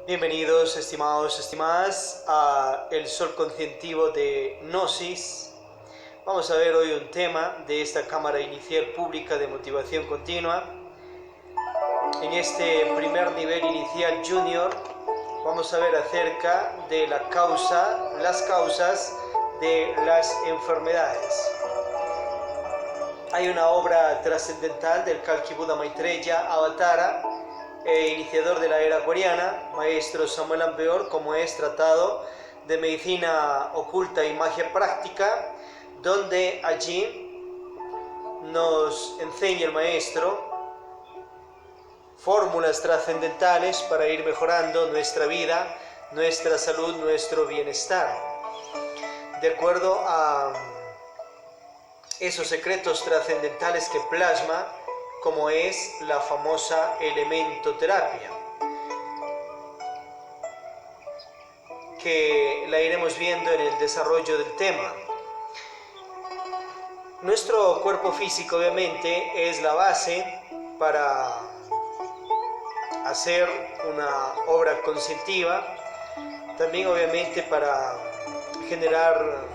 Bienvenidos, estimados, estimadas, a El Sol Conscientivo de Gnosis. Vamos a ver hoy un tema de esta Cámara Inicial Pública de Motivación Continua. En este primer nivel inicial junior vamos a ver acerca de las causas de las enfermedades. Hay una obra trascendental del Kalki Buda Maitreya Avatara, iniciador de la era acuariana, maestro Samuel Ampeor, como es Tratado de Medicina Oculta y Magia Práctica, donde allí nos enseña el maestro fórmulas trascendentales para ir mejorando nuestra vida, nuestra salud, nuestro bienestar, de acuerdo a esos secretos trascendentales que plasma, como es la famosa elementoterapia, que la iremos viendo en el desarrollo del tema. Nuestro cuerpo físico obviamente es la base para hacer una obra conscientiva, también obviamente para generar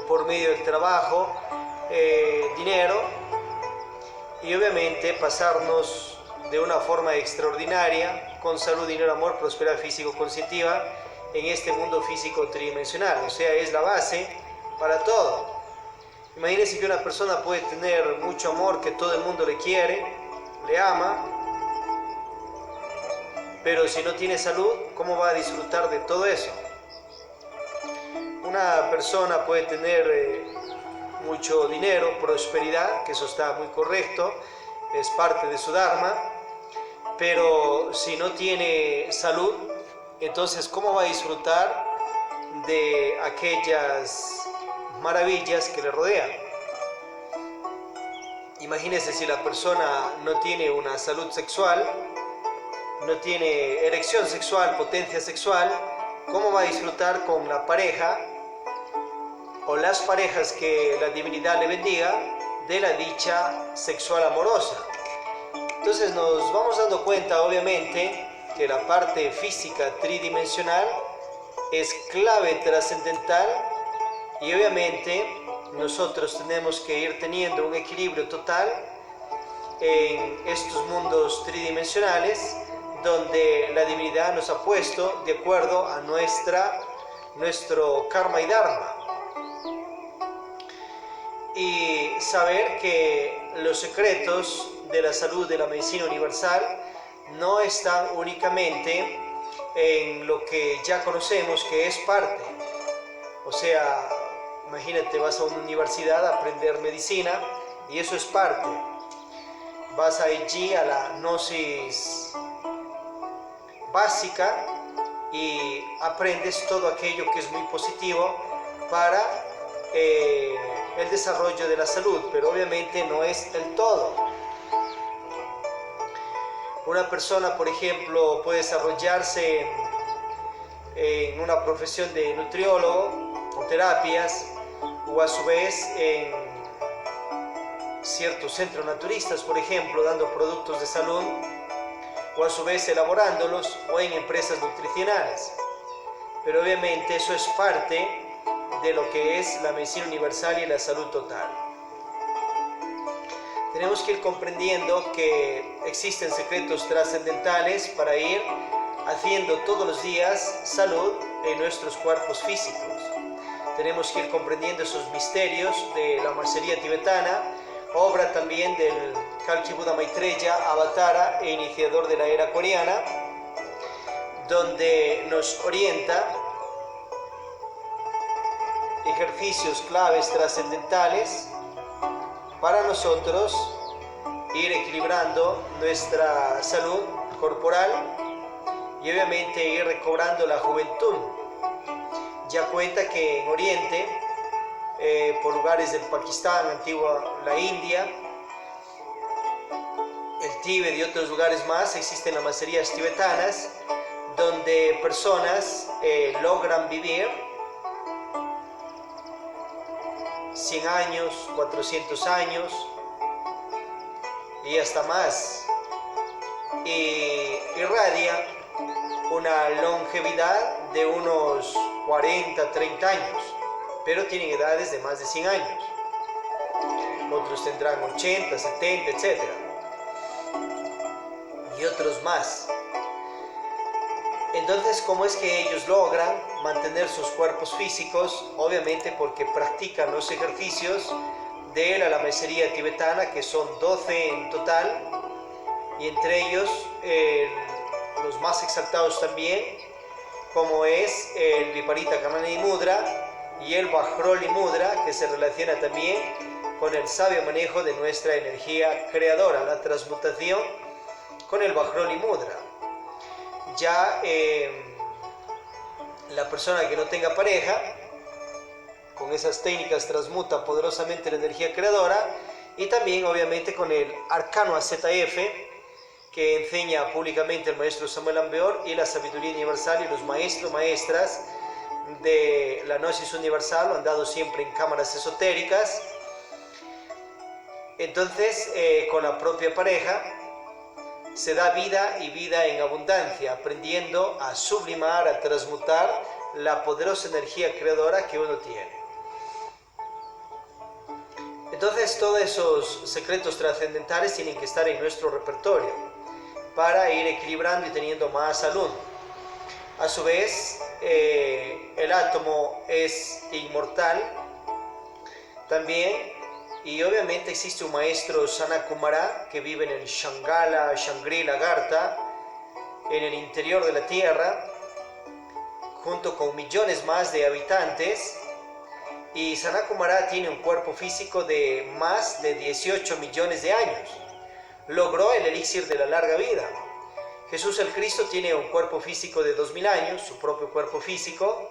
por medio del trabajo dinero, y obviamente pasarnos de una forma extraordinaria con salud, dinero, amor, prosperidad físico-conscientiva en este mundo físico tridimensional. O sea, es la base para todo. Imagínense que una persona puede tener mucho amor, que todo el mundo le quiere, le ama, pero si no tiene salud, ¿cómo va a disfrutar de todo eso? Una persona puede tener mucho dinero, prosperidad, que eso está muy correcto, es parte de su dharma, pero si no tiene salud, entonces ¿cómo va a disfrutar de aquellas maravillas que le rodean? Imagínense, si la persona no tiene una salud sexual, no tiene erección sexual, potencia sexual, ¿cómo va a disfrutar con la pareja o las parejas que la divinidad le bendiga de la dicha sexual amorosa? Entonces nos vamos dando cuenta obviamente que la parte física tridimensional es clave trascendental, y obviamente nosotros tenemos que ir teniendo un equilibrio total en estos mundos tridimensionales donde la divinidad nos ha puesto de acuerdo a nuestro karma y dharma. Y saber que los secretos de la salud de la medicina universal no están únicamente en lo que ya conocemos, que es parte. O sea, imagínate, vas a una universidad a aprender medicina y eso es parte. Vas allí a la gnosis básica y aprendes todo aquello que es muy positivo para el desarrollo de la salud, pero obviamente no es el todo. Una persona, por ejemplo, puede desarrollarse en una profesión de nutriólogo o terapias, o a su vez en ciertos centros naturistas, por ejemplo, dando productos de salud, o a su vez elaborándolos, o en empresas nutricionales. Pero obviamente eso es parte de lo que es la medicina universal y la salud total. Tenemos que ir comprendiendo que existen secretos trascendentales para ir haciendo todos los días salud en nuestros cuerpos físicos. Tenemos que ir comprendiendo esos misterios de la maestría tibetana, obra también del Kalki Buda Maitreya Avatara e iniciador de la era acuariana, donde nos orienta ejercicios claves trascendentales para nosotros ir equilibrando nuestra salud corporal y obviamente ir recobrando la juventud. Ya cuenta que en Oriente, por lugares del Pakistán, antigua la India, el Tíbet y otros lugares más, existen las maestrías tibetanas donde personas logran vivir 100 años, 400 años y hasta más, y irradia una longevidad de unos 40, 30 años, pero tienen edades de más de 100 años. Otros tendrán 80, 70, etc. Y otros más. Entonces, ¿cómo es que ellos logran mantener sus cuerpos físicos? Obviamente porque practican los ejercicios de la lamasería tibetana, que son 12 en total, y entre ellos los más exaltados también, como es el Viparita Karmani Mudra y el Vajroli Mudra, que se relaciona también con el sabio manejo de nuestra energía creadora, la transmutación con el Vajroli Mudra. Ya la persona que no tenga pareja, con esas técnicas transmuta poderosamente la energía creadora, y también obviamente con el Arcano AZF, que enseña públicamente el maestro Samuel Ambeor, y la sabiduría universal, y los maestros, maestras de la Gnosis universal lo han dado siempre en cámaras esotéricas. Entonces, con la propia pareja se da vida y vida en abundancia, aprendiendo a sublimar, a transmutar la poderosa energía creadora que uno tiene. Entonces, todos esos secretos trascendentales tienen que estar en nuestro repertorio para ir equilibrando y teniendo más salud. A su vez, el átomo es inmortal también. Y obviamente existe un maestro Sanat Kumara que vive en el Shanghala, Shangri-La Gartha, en el interior de la tierra, junto con millones más de habitantes. Y Sanat Kumara tiene un cuerpo físico de más de 18 millones de años. Logró el elixir de la larga vida. Jesús el Cristo tiene un cuerpo físico de 2000 años, su propio cuerpo físico,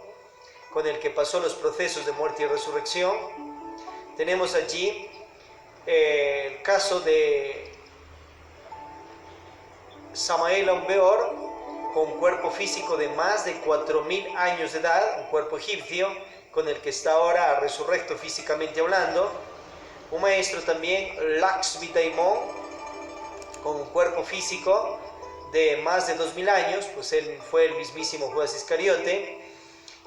con el que pasó los procesos de muerte y resurrección. Tenemos allí el caso de Samael Ambeor, con un cuerpo físico de más de 4000 años de edad, un cuerpo egipcio, con el que está ahora resurrecto físicamente hablando. Un maestro también, Lakshmi Daimon, con un cuerpo físico de más de 2000 años, pues él fue el mismísimo Judas Iscariote.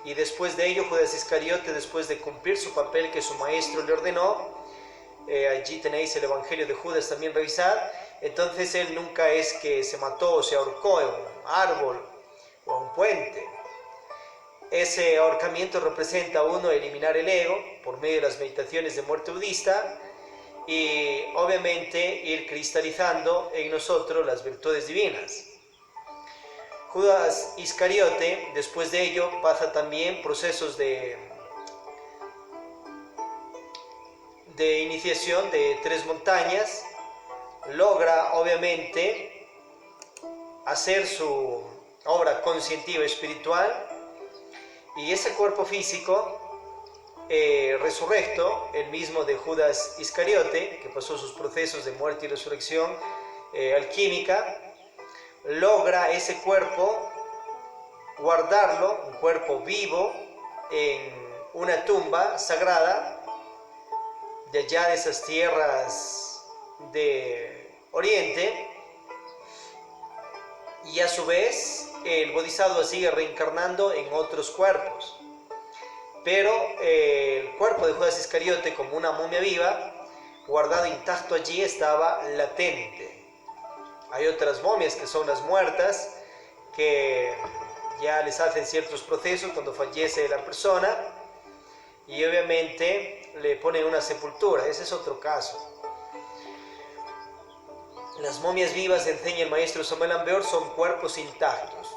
Y después de ello, Judas Iscariote, después de cumplir su papel que su maestro le ordenó, allí tenéis el Evangelio de Judas también, revisad. Entonces él nunca es que se mató o se ahorcó en un árbol o en un puente. Ese ahorcamiento representa, uno, eliminar el ego por medio de las meditaciones de muerte budista, y obviamente ir cristalizando en nosotros las virtudes divinas. Judas Iscariote, después de ello, pasa también procesos de iniciación de 3 montañas, logra obviamente hacer su obra conscientiva espiritual, y ese cuerpo físico resurrecto, el mismo de Judas Iscariote, que pasó sus procesos de muerte y resurrección alquímica, logra ese cuerpo guardarlo, un cuerpo vivo, en una tumba sagrada de allá de esas tierras de Oriente, y a su vez el Bodhisattva sigue reencarnando en otros cuerpos. Pero el cuerpo de Judas Iscariote, como una momia viva, guardado intacto allí, estaba latente. Hay otras momias que son las muertas, que ya les hacen ciertos procesos cuando fallece la persona, y obviamente le ponen una sepultura. Ese es otro caso. Las momias vivas, enseña el maestro Samuel Ambeor, son cuerpos intactos.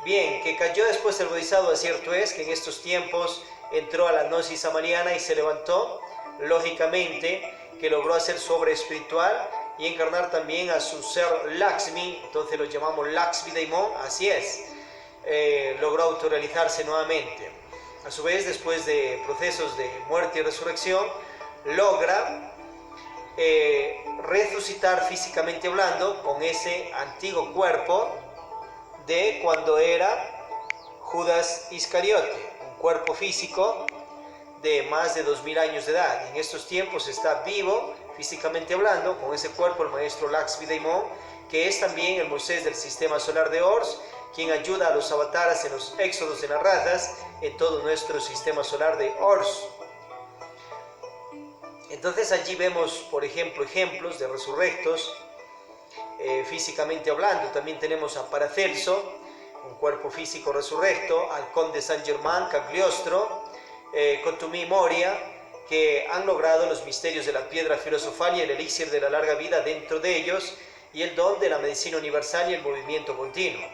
Bien, que cayó después el Bodhisattva, cierto es que en estos tiempos entró a la gnosis samariana y se levantó, lógicamente que logró hacer su obra espiritual y encarnar también a su ser Lakshmi, entonces lo llamamos Lakshmi Daimon, así es. Logró autorrealizarse nuevamente. A su vez, después de procesos de muerte y resurrección, logra resucitar físicamente hablando con ese antiguo cuerpo de cuando era Judas Iscariote, un cuerpo físico de más de 2000 años de edad. En estos tiempos está vivo, físicamente hablando, con ese cuerpo el maestro Lakshmi Daimon, que es también el Moisés del sistema solar de Ors, quien ayuda a los avataras en los éxodos de las razas en todo nuestro sistema solar de Ors. Entonces allí vemos, por ejemplo, ejemplos de resurrectos, físicamente hablando. También tenemos a Paracelso, un cuerpo físico resurrecto, al conde San Germán, Cagliostro, Cotumí Moria, que han logrado los misterios de la piedra filosofal y el elixir de la larga vida dentro de ellos, y el don de la medicina universal y el movimiento continuo.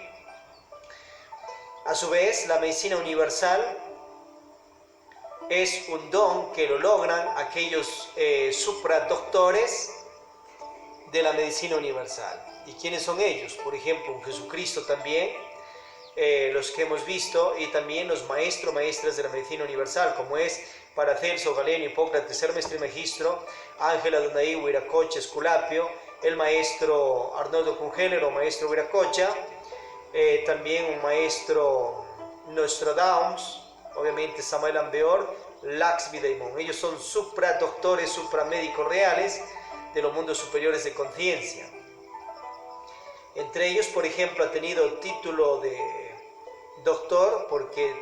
A su vez, la medicina universal es un don que lo logran aquellos supradoctores de la medicina universal. ¿Y quiénes son ellos? Por ejemplo, un Jesucristo también, los que hemos visto, y también los maestras de la medicina universal, como es Paracelso, Galeno, Hipócrates, Hermes Trismegistro, Ángela Donaí, Huiracocha, Esculapio, el maestro Arnoldo Cungeler o maestro Huiracocha, también un maestro Nostradamus, obviamente Samuel Ambeor, Laxmi Daimon. Ellos son supradoctores, supramédicos reales de los mundos superiores de conciencia. Entre ellos, por ejemplo, ha tenido título de doctor porque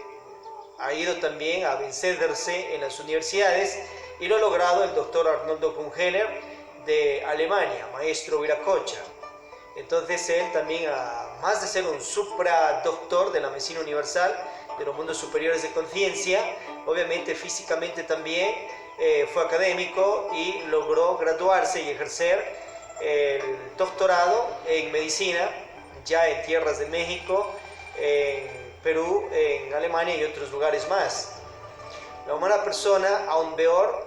ha ido también a vencerse en las universidades, y lo ha logrado el doctor Arnoldo Cungeler de Alemania, maestro Huiracocha. Entonces él también, además de ser un supradoctor de la medicina universal, de los mundos superiores de conciencia, obviamente físicamente también fue académico y logró graduarse y ejercer el doctorado en medicina ya en tierras de México, en Perú, en Alemania y otros lugares más. La humana persona, aún peor,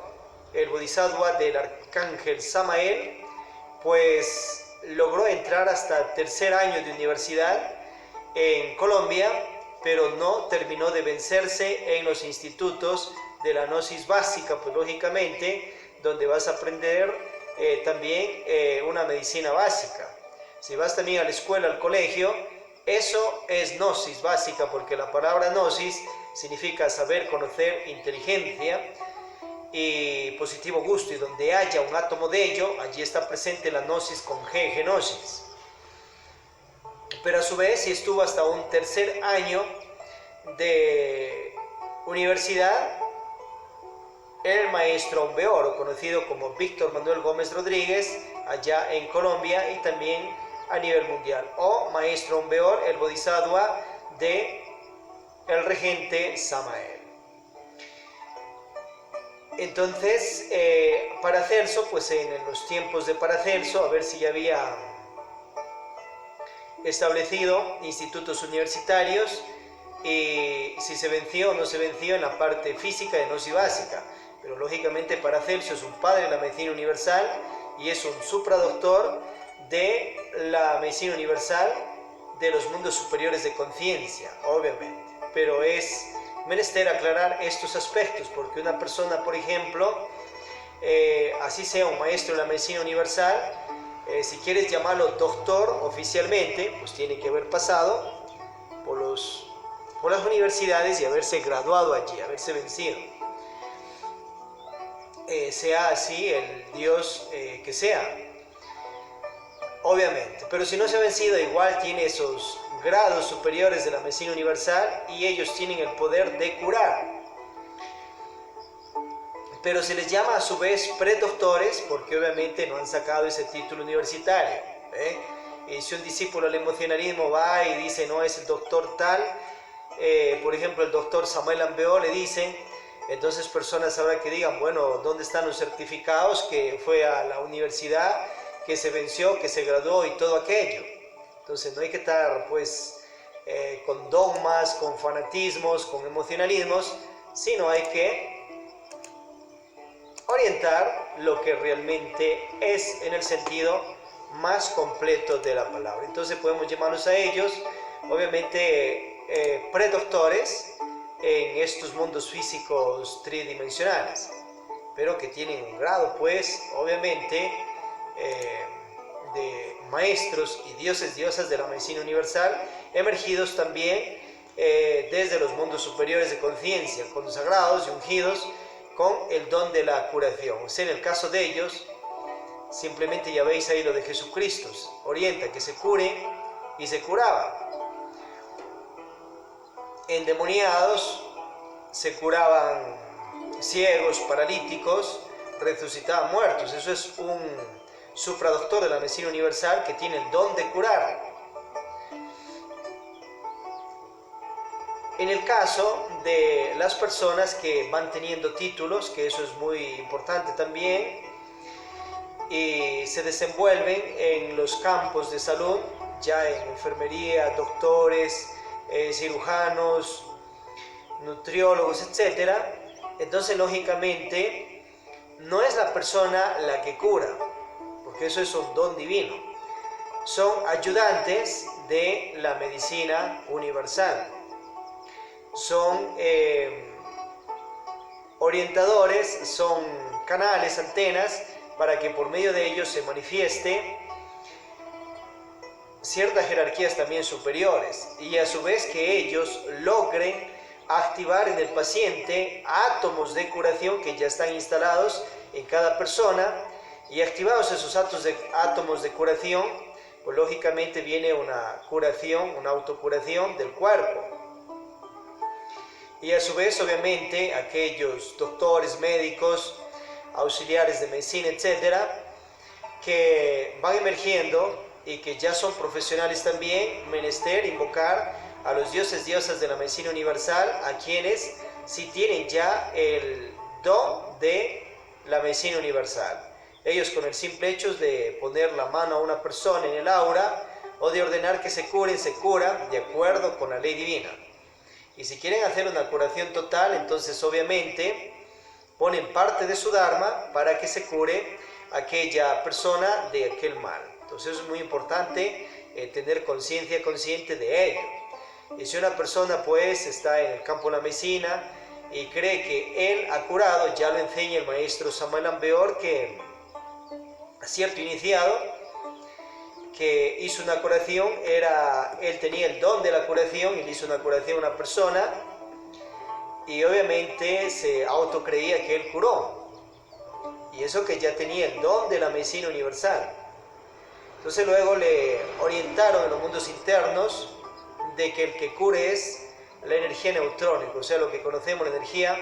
el bodhisattva del arcángel Samael, pues logró entrar hasta tercer año de universidad en Colombia, pero no terminó de vencerse en los institutos de la gnosis básica, pues lógicamente, donde vas a aprender también una medicina básica. Si vas también a la escuela, al colegio, eso es gnosis básica, porque la palabra gnosis significa saber, conocer, inteligencia y positivo gusto, y donde haya un átomo de ello, allí está presente la gnosis con G, genosis. Pero a su vez, si estuvo hasta un tercer año de universidad, el maestro Ombeor, conocido como Víctor Manuel Gómez Rodríguez, allá en Colombia y también a nivel mundial, o maestro Ombeor, el bodhisattva de el regente Samael. Entonces, Paracelso, pues en los tiempos de Paracelso, a ver si ya había establecido institutos universitarios, y si se venció o no se venció en la parte física de gnosis básica. Pero lógicamente Paracelso es un padre de la medicina universal y es un supradoctor de la medicina universal de los mundos superiores de conciencia, obviamente. Pero es menester aclarar estos aspectos, porque una persona, por ejemplo, así sea un maestro de la medicina universal, si quieres llamarlo doctor oficialmente, pues tiene que haber pasado por las universidades y haberse graduado allí, haberse vencido. Sea así el Dios que sea, obviamente. Pero si no se ha vencido, igual tiene esos grados superiores de la medicina universal y ellos tienen el poder de curar. Pero se les llama a su vez predoctores porque obviamente no han sacado ese título universitario. Y si un discípulo del emocionalismo va y dice, no, es el doctor tal, por ejemplo el doctor Samuel Ambeor, le dicen, entonces personas habrá que digan, bueno, ¿dónde están los certificados que fue a la universidad, que se venció, que se graduó y todo aquello? Entonces no hay que estar pues con dogmas, con fanatismos, con emocionalismos, sino hay que orientar lo que realmente es en el sentido más completo de la palabra. Entonces podemos llamarlos a ellos, obviamente, predoctores en estos mundos físicos tridimensionales, pero que tienen un grado, pues, obviamente, de maestros y dioses, diosas de la medicina universal, emergidos también desde los mundos superiores de conciencia, consagrados y ungidos con el don de la curación. O sea, en el caso de ellos, simplemente ya veis ahí lo de Jesucristo, orienta que se cure y se curaba. endemoniados, se curaban ciegos, paralíticos, resucitaban muertos. Eso es un supradoctor de la medicina universal que tiene el don de curar. En el caso de las personas que van teniendo títulos, que eso es muy importante también, y se desenvuelven en los campos de salud, ya en enfermería, doctores, cirujanos, nutriólogos, etc. Entonces, lógicamente, no es la persona la que cura, porque eso es un don divino. Son ayudantes de la medicina universal. Son orientadores, son canales, antenas, para que por medio de ellos se manifieste ciertas jerarquías también superiores, y a su vez que ellos logren activar en el paciente átomos de curación que ya están instalados en cada persona, y activados esos átomos de curación, pues lógicamente viene una curación, una autocuración del cuerpo. Y a su vez, obviamente, aquellos doctores, médicos, auxiliares de medicina, etcétera, que van emergiendo y que ya son profesionales también, menester invocar a los dioses, diosas de la medicina universal, a quienes sí tienen ya el don de la medicina universal. Ellos, con el simple hecho de poner la mano a una persona en el aura o de ordenar que se curen, se cura de acuerdo con la ley divina. Y si quieren hacer una curación total, entonces obviamente ponen parte de su dharma para que se cure aquella persona de aquel mal. Entonces es muy importante tener conciencia consciente de ello. Y si una persona pues está en el campo de la medicina y cree que él ha curado, ya lo enseña el maestro Samuel Ambeor, que a cierto iniciado que hizo una curación, él tenía el don de la curación y le hizo una curación a una persona, y obviamente se autocreía que él curó, y eso que ya tenía el don de la medicina universal. Entonces luego le orientaron en los mundos internos de que el que cure es la energía neutrónica, o sea, lo que conocemos, la energía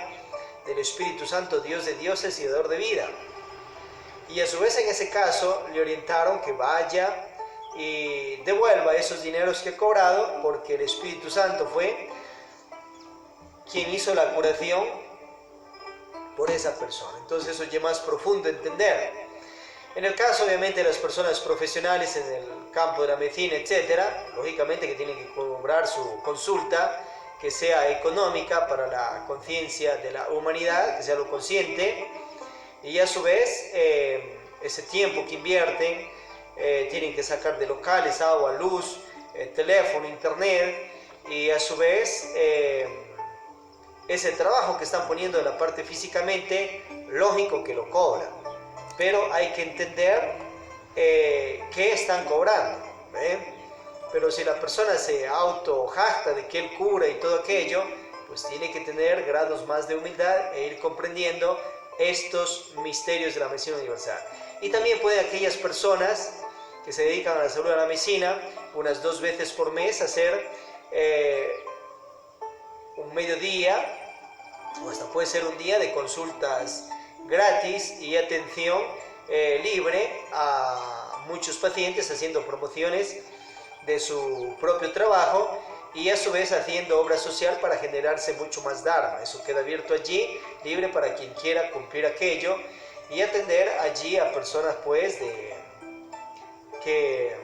del Espíritu Santo, Dios de dioses y dador de vida. Y a su vez, en ese caso, le orientaron que vaya y devuelva esos dineros que ha cobrado, porque el Espíritu Santo fue quien hizo la curación por esa persona. Entonces eso ya es más profundo entender. En el caso, obviamente, de las personas profesionales en el campo de la medicina, etcétera, lógicamente que tienen que cobrar su consulta, que sea económica para la conciencia de la humanidad, que sea lo consciente, y a su vez ese tiempo que invierten tienen que sacar de locales, agua, luz, teléfono, internet, y a su vez ese trabajo que están poniendo en la parte físicamente, lógico que lo cobran, pero hay que entender qué están cobrando, pero si la persona se auto-jacta de que él cura y todo aquello, pues tiene que tener grados más de humildad e ir comprendiendo estos misterios de la medicina universal. Y también pueden aquellas personas que se dedican a la salud de la medicina, unas 2 veces por mes, hacer un mediodía, o hasta puede ser un día de consultas gratis y atención libre a muchos pacientes, haciendo promociones de su propio trabajo y a su vez haciendo obra social para generarse mucho más dharma. Eso queda abierto allí, libre para quien quiera cumplir aquello y atender allí a personas pues que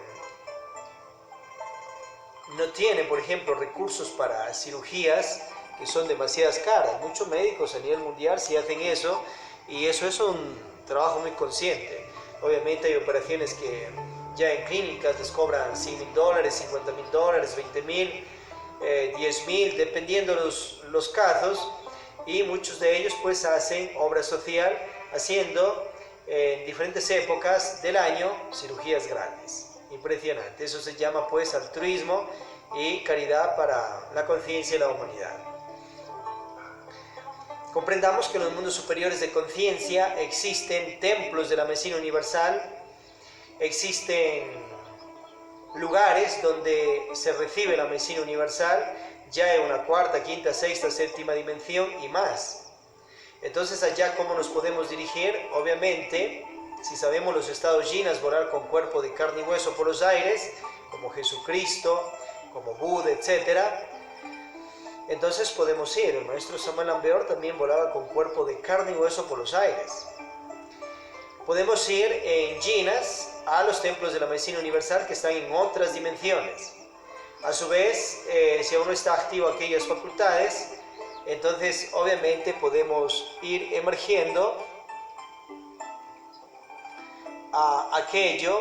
no tienen, por ejemplo, recursos para cirugías que son demasiadas caras. Muchos médicos a nivel mundial sí hacen eso, y eso es un trabajo muy consciente. Obviamente hay operaciones que ya en clínicas les cobran $100,000, $50,000, $20,000, $10,000, dependiendo los casos, y muchos de ellos pues hacen obra social haciendo en diferentes épocas del año cirugías grandes. Impresionante. Eso se llama pues altruismo y caridad para la conciencia y la humanidad. Comprendamos que en los mundos superiores de conciencia existen templos de la medicina universal, existen lugares donde se recibe la medicina universal, ya en una cuarta, quinta, sexta, séptima dimensión y más. Entonces allá, ¿cómo nos podemos dirigir? Obviamente, si sabemos los estados yinas, volar con cuerpo de carne y hueso por los aires, como Jesucristo, como Buda, etc. Entonces podemos ir. El maestro Samuel Ambeor también volaba con cuerpo de carne y hueso por los aires. Podemos ir en yinas a los templos de la medicina universal que están en otras dimensiones. A su vez, si aún no está activo aquellas facultades, entonces obviamente podemos ir emergiendo a aquello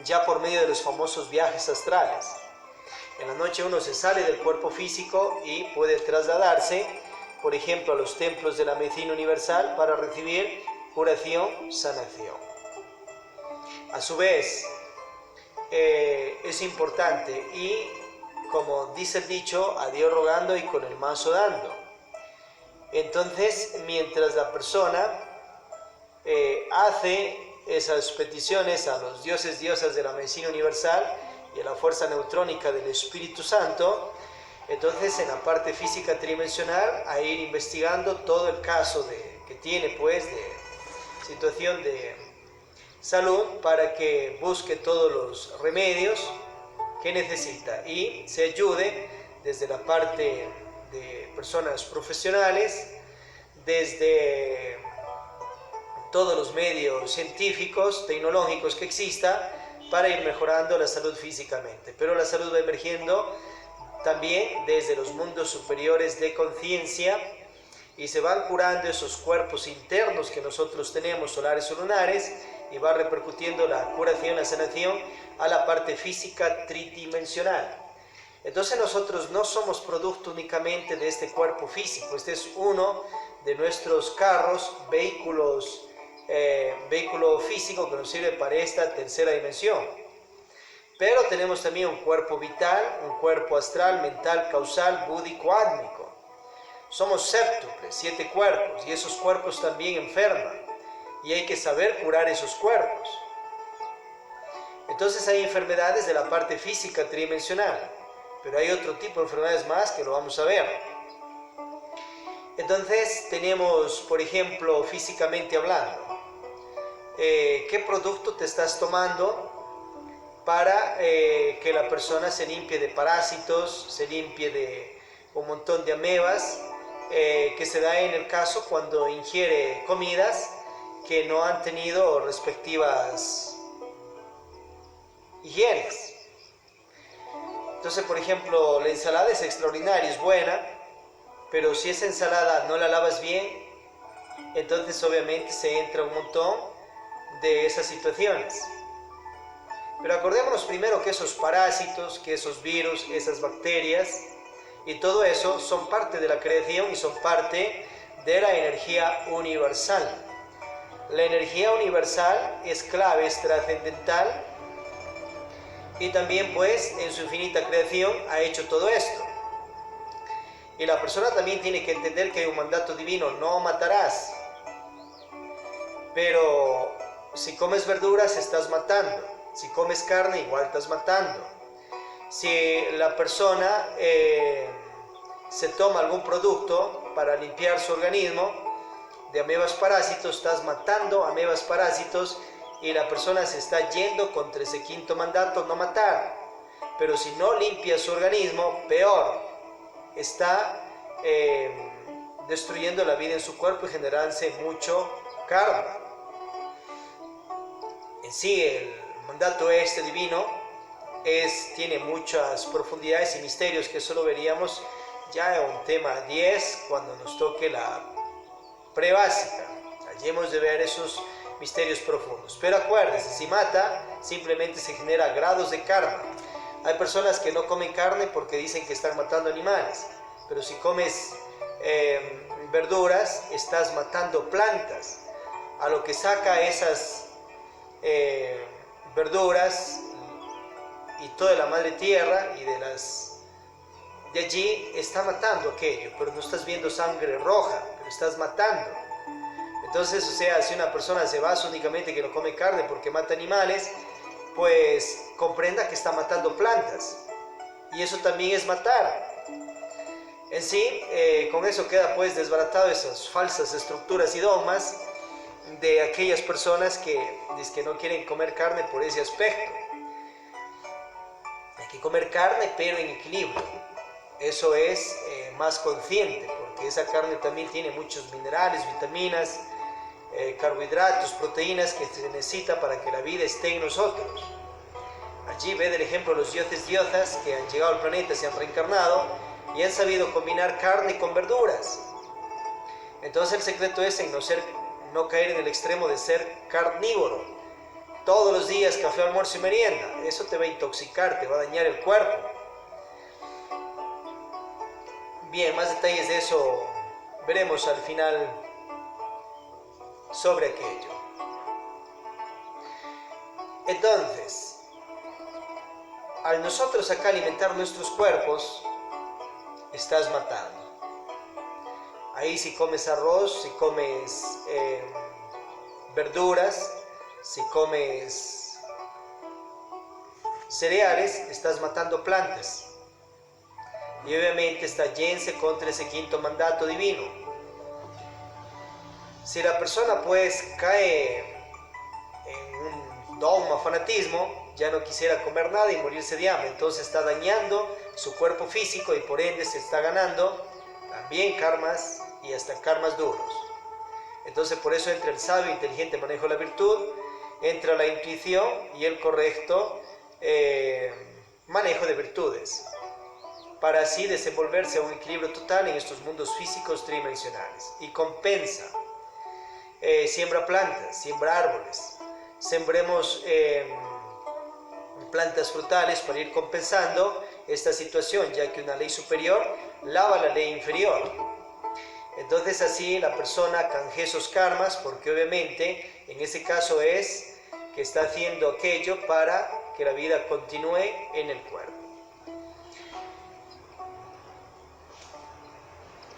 ya por medio de los famosos viajes astrales. En la noche uno se sale del cuerpo físico y puede trasladarse, por ejemplo, a los templos de la medicina universal para recibir curación, sanación. A su vez, es importante y, como dice el dicho, a Dios rogando y con el mazo dando. Entonces, mientras la persona hace esas peticiones a los dioses, diosas de la medicina universal y a la fuerza neutrónica del Espíritu Santo, entonces en la parte física tridimensional a ir investigando todo el caso que tiene, pues, de situación de salud, para que busque todos los remedios que necesita y se ayude desde la parte de personas profesionales, desde todos los medios científicos, tecnológicos que exista, para ir mejorando la salud físicamente. Pero la salud va emergiendo también desde los mundos superiores de conciencia y se van curando esos cuerpos internos que nosotros tenemos, solares o lunares, y va repercutiendo la curación, la sanación a la parte física tridimensional. Entonces nosotros no somos producto únicamente de este cuerpo físico. Este es uno de nuestros carros, vehículo físico que nos sirve para esta tercera dimensión. Pero tenemos también un cuerpo vital, un cuerpo astral, mental, causal, búdico, átmico. Somos séptuples, 7 cuerpos, y esos cuerpos también enferman. Y hay que saber curar esos cuerpos. Entonces hay enfermedades de la parte física tridimensional, pero hay otro tipo de enfermedades más que lo vamos a ver. Entonces tenemos, por ejemplo, físicamente hablando, ¿qué producto te estás tomando para que la persona se limpie de parásitos, se limpie de un montón de amebas, que se da en el caso cuando ingiere comidas que no han tenido respectivas higienes? Entonces, por ejemplo, la ensalada es extraordinaria, es buena, pero si esa ensalada no la lavas bien, entonces obviamente se entra un montón de esas situaciones. Pero acordémonos primero que esos parásitos, que esos virus, esas bacterias y todo eso son parte de la creación y son parte de la energía universal. La energía universal es clave, es trascendental, y también pues en su infinita creación ha hecho todo esto. Y la persona también tiene que entender que hay un mandato divino: no matarás. Pero si comes verduras estás matando, si comes carne igual estás matando. Si la persona se toma algún producto para limpiar su organismo de amebas parásitos, estás matando amebas parásitos, y la persona se está yendo contra ese quinto mandato: no matar. Pero si no limpia su organismo, peor, está destruyendo la vida en su cuerpo y generándose mucho karma. En sí, el mandato divino tiene muchas profundidades y misterios que solo veríamos ya en un tema 10 cuando nos toque la prebásica. Allí hemos de ver esos misterios profundos. Pero acuérdense, si mata, simplemente se genera grados de karma. Hay personas que no comen carne porque dicen que están matando animales, pero si comes verduras, estás matando plantas. A lo que saca esas verduras y toda la madre tierra y de allí está matando aquello, pero no estás viendo sangre roja, pero estás matando. Entonces, o sea, si una persona se basa únicamente que no come carne porque mata animales, pues comprenda que está matando plantas. Y eso también es matar. En sí, con eso queda pues desbaratado esas falsas estructuras y dogmas de aquellas personas que no quieren comer carne por ese aspecto. Hay que comer carne pero en equilibrio. Eso es más consciente, porque esa carne también tiene muchos minerales, vitaminas, carbohidratos, proteínas que se necesita para que la vida esté en nosotros. Allí ve el ejemplo los dioses diosas que han llegado al planeta, se han reencarnado y han sabido combinar carne con verduras. Entonces el secreto es en no caer en el extremo de ser carnívoro. Todos los días café, almuerzo y merienda. Eso te va a intoxicar, te va a dañar el cuerpo. Bien, más detalles de eso veremos al final sobre aquello. Entonces, al nosotros acá alimentar nuestros cuerpos, estás matando. Ahí si comes arroz, si comes verduras, si comes cereales, estás matando plantas. Y obviamente está yéndose contra ese quinto mandato divino. Si la persona pues cae en un dogma, fanatismo, ya no quisiera comer nada y morirse de hambre, entonces está dañando su cuerpo físico y por ende se está ganando también karmas y hasta karmas duros. Entonces por eso entra el sabio, inteligente manejo de la virtud, entra la intuición y el correcto manejo de virtudes, para así desenvolverse a un equilibrio total en estos mundos físicos tridimensionales. Y compensa, siembra plantas, siembra árboles, sembremos plantas frutales para ir compensando esta situación, ya que una ley superior lava la ley inferior. Entonces así la persona canjea esos karmas, porque obviamente en ese caso es que está haciendo aquello para que la vida continúe en el cuerpo.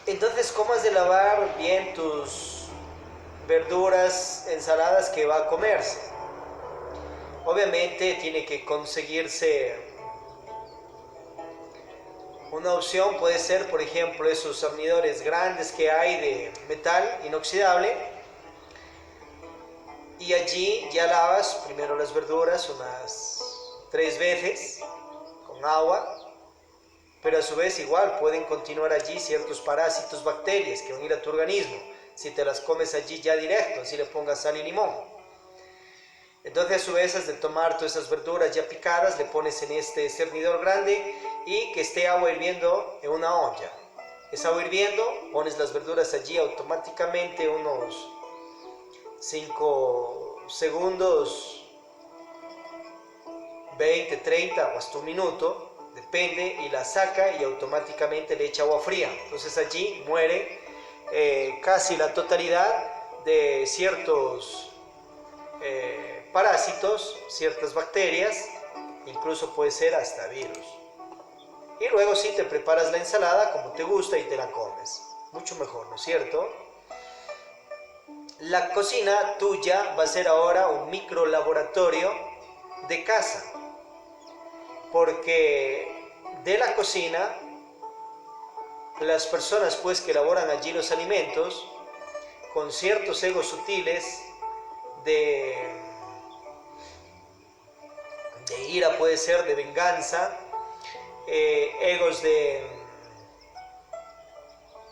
Entonces, ¿cómo has de lavar bien tus verduras, ensaladas que va a comerse? Obviamente tiene que conseguirse una opción, puede ser por ejemplo esos cernidores grandes que hay de metal inoxidable, y allí ya lavas primero las verduras unas 3 veces con agua, pero a su vez igual pueden continuar allí ciertos parásitos, bacterias que van a ir a tu organismo si te las comes allí ya directo, así le pongas sal y limón. Entonces a su vez has de tomar todas esas verduras ya picadas, le pones en este cernidor grande y que esté agua hirviendo en una olla. Esa agua hirviendo, pones las verduras allí automáticamente unos 5 segundos, 20, 30 o hasta un minuto, depende, y la saca y automáticamente le echa agua fría. Entonces allí muere casi la totalidad de ciertos parásitos, ciertas bacterias, incluso puede ser hasta virus. Y luego sí te preparas la ensalada como te gusta y te la comes. Mucho mejor, ¿no es cierto? La cocina tuya va a ser ahora un micro laboratorio de casa, porque de la cocina, las personas pues que elaboran allí los alimentos, con ciertos egos sutiles de ira, puede ser de venganza, egos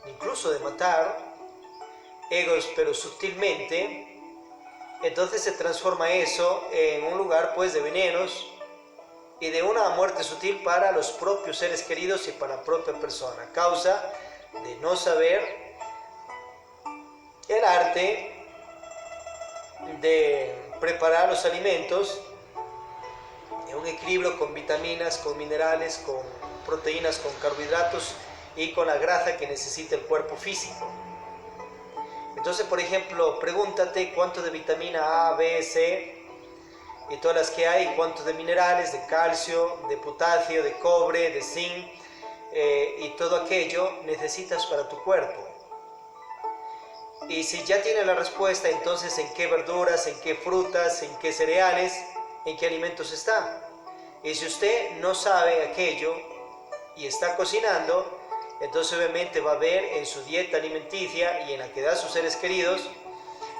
incluso de matar, egos pero sutilmente, entonces se transforma eso en un lugar pues de venenos y de una muerte sutil para los propios seres queridos y para la propia persona, a causa de no saber el arte de preparar los alimentos en un equilibrio con vitaminas, con minerales, con proteínas, con carbohidratos y con la grasa que necesita el cuerpo físico. Entonces, por ejemplo, pregúntate cuánto de vitamina A, B, C y todas las que hay, cuánto de minerales, de calcio, de potasio, de cobre, de zinc y todo aquello necesitas para tu cuerpo. Y si ya tienes la respuesta, entonces en qué verduras, en qué frutas, en qué cereales en qué alimentos está. Y si usted no sabe aquello y está cocinando, entonces obviamente va a haber en su dieta alimenticia y en la que da a sus seres queridos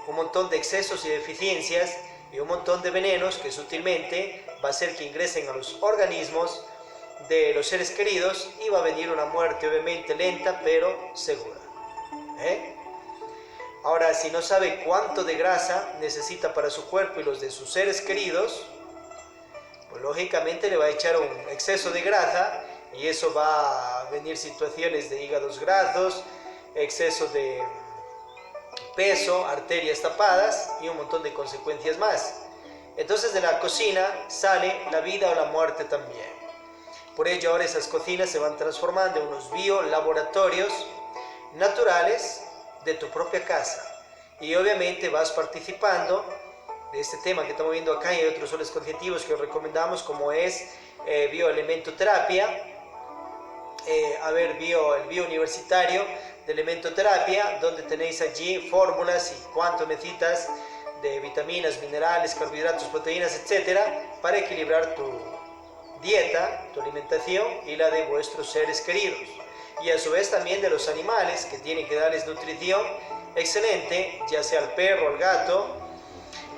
un montón de excesos y deficiencias y un montón de venenos que sutilmente va a hacer que ingresen a los organismos de los seres queridos y va a venir una muerte obviamente lenta pero segura. Ahora, si no sabe cuánto de grasa necesita para su cuerpo y los de sus seres queridos, pues lógicamente le va a echar un exceso de grasa y eso va a venir situaciones de hígados grasos, exceso de peso, arterias tapadas y un montón de consecuencias más. Entonces de la cocina sale la vida o la muerte también. Por ello ahora esas cocinas se van transformando en unos biolaboratorios naturales de tu propia casa. Y obviamente vas participando de este tema que estamos viendo acá y hay otros soles cognitivos que os recomendamos, como es bioelementoterapia, el biouniversitario de elementoterapia, donde tenéis allí fórmulas y cuánto necesitas de vitaminas, minerales, carbohidratos, proteínas, etcétera, para equilibrar tu dieta, tu alimentación y la de vuestros seres queridos. Y a su vez también de los animales, que tienen que darles nutrición excelente, ya sea al perro, al gato,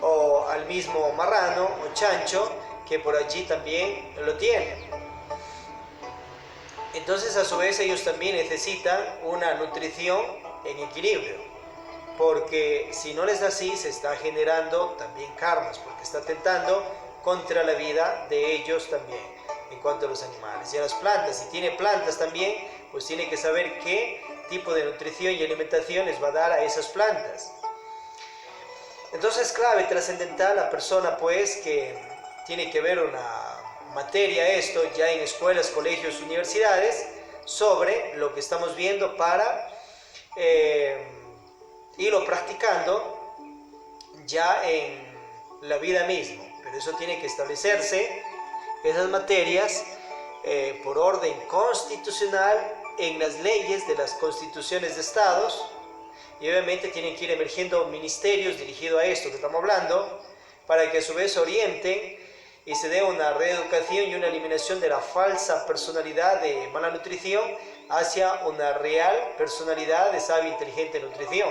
o al mismo marrano o chancho, que por allí también lo tienen. Entonces a su vez ellos también necesitan una nutrición en equilibrio, porque si no les da así se está generando también karmas, porque está atentando contra la vida de ellos también en cuanto a los animales. Y a las plantas, si tiene plantas también, pues tiene que saber qué tipo de nutrición y alimentación les va a dar a esas plantas. Entonces es clave, trascendental la persona pues que tiene que ver una materia esto ya en escuelas, colegios, universidades, sobre lo que estamos viendo para irlo practicando ya en la vida misma. Pero eso tiene que establecerse, esas materias, por orden constitucional en las leyes de las constituciones de estados, y obviamente tienen que ir emergiendo ministerios dirigidos a esto que estamos hablando, para que a su vez orienten y se dé una reeducación y una eliminación de la falsa personalidad de mala nutrición hacia una real personalidad de sabia e inteligente nutrición.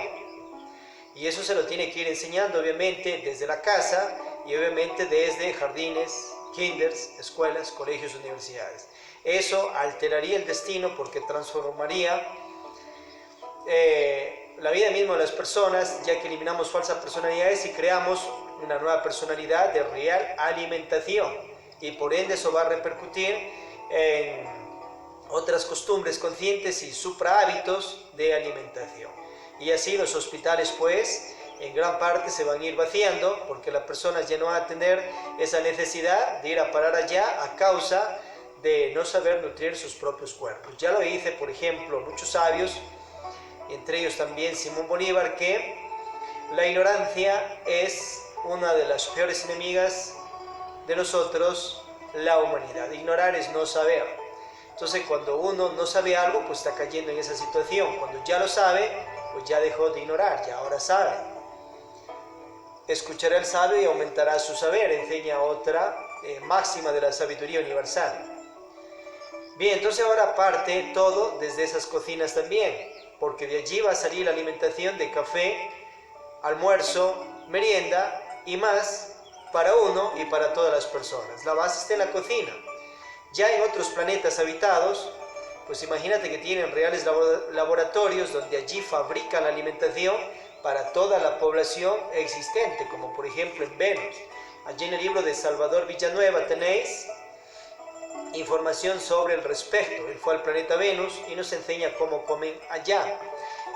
Y eso se lo tiene que ir enseñando obviamente desde la casa y obviamente desde jardines, kinders, escuelas, colegios, universidades. Eso alteraría el destino porque transformaría la vida misma de las personas, ya que eliminamos falsas personalidades y creamos una nueva personalidad de real alimentación, y por ende eso va a repercutir en otras costumbres conscientes y suprahábitos de alimentación. Y así los hospitales pues en gran parte se van a ir vaciando, porque las personas ya no van a tener esa necesidad de ir a parar allá a causa de no saber nutrir sus propios cuerpos. Ya lo dice por ejemplo muchos sabios, entre ellos también Simón Bolívar, que la ignorancia es una de las peores enemigas de nosotros, la humanidad. Ignorar es no saber. Entonces cuando uno no sabe algo, pues está cayendo en esa situación. Cuando ya lo sabe, pues ya dejó de ignorar, ya ahora sabe. Escuchará el sabio y aumentará su saber, enseña otra máxima de la sabiduría universal. Bien, entonces ahora parte todo desde esas cocinas también, porque de allí va a salir la alimentación de café, almuerzo, merienda y más para uno y para todas las personas. La base está en la cocina. Ya en otros planetas habitados, pues imagínate que tienen reales laboratorios donde allí fabrican la alimentación para toda la población existente, como por ejemplo en Venus. Allí en el libro de Salvador Villanueva tenéis información sobre el respecto. Él fue al planeta Venus y nos enseña cómo comen allá.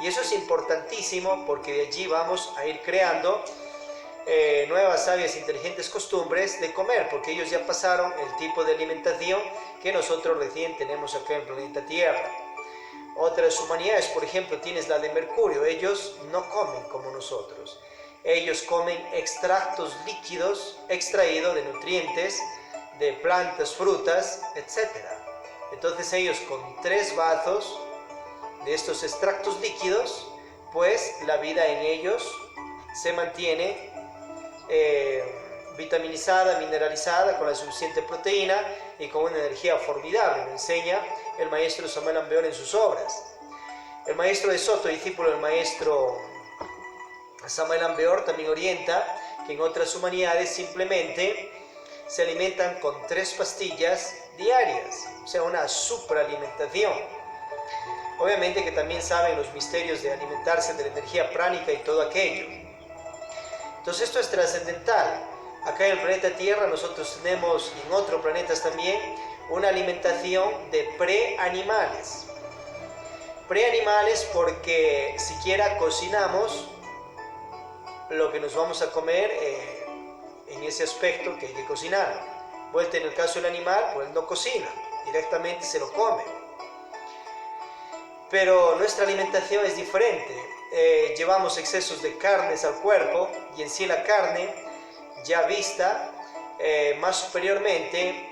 Y eso es importantísimo porque de allí vamos a ir creando nuevas, sabias, inteligentes costumbres de comer, porque ellos ya pasaron el tipo de alimentación que nosotros recién tenemos acá en el planeta Tierra. Otras humanidades, por ejemplo, tienes la de Mercurio, ellos no comen como nosotros. Ellos comen extractos líquidos extraídos de nutrientes, de plantas, frutas, etc. Entonces ellos con 3 vasos de estos extractos líquidos, pues la vida en ellos se mantiene vitaminizada, mineralizada, con la suficiente proteína y con una energía formidable. Lo enseña el maestro Samuel Ambeor en sus obras. El maestro de Soto, discípulo del maestro Samuel Ambeor, también orienta que en otras humanidades simplemente se alimentan con 3 pastillas diarias, o sea, una superalimentación. Obviamente que también saben los misterios de alimentarse de la energía pránica y todo aquello. Entonces esto es trascendental. Acá en el planeta Tierra nosotros tenemos, y en otros planetas también, una alimentación de preanimales. Preanimales porque siquiera cocinamos lo que nos vamos a comer en ese aspecto que hay que cocinar. Vuelta en el caso del animal, pues no cocina, directamente se lo come. Pero nuestra alimentación es diferente. Llevamos excesos de carnes al cuerpo y en sí la carne ya vista más superiormente,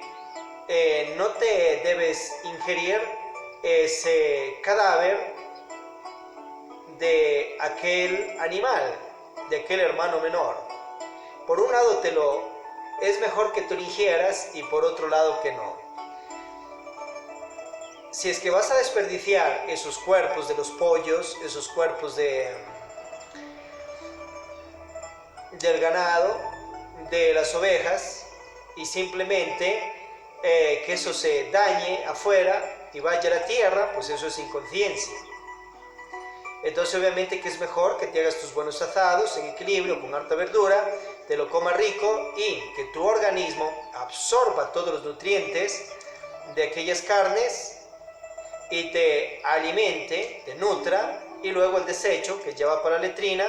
no te debes ingerir ese cadáver de aquel animal, de aquel hermano menor. Por un lado es mejor que tú lo ingieras y por otro lado que no. Si es que vas a desperdiciar esos cuerpos de los pollos, esos cuerpos del ganado, de las ovejas, y simplemente que eso se dañe afuera y vaya a la tierra, pues eso es inconsciencia. Entonces obviamente que es mejor que te hagas tus buenos asados en equilibrio, con harta verdura, te lo comas rico y que tu organismo absorba todos los nutrientes de aquellas carnes y te alimente, te nutra, y luego el desecho que ya va para la letrina,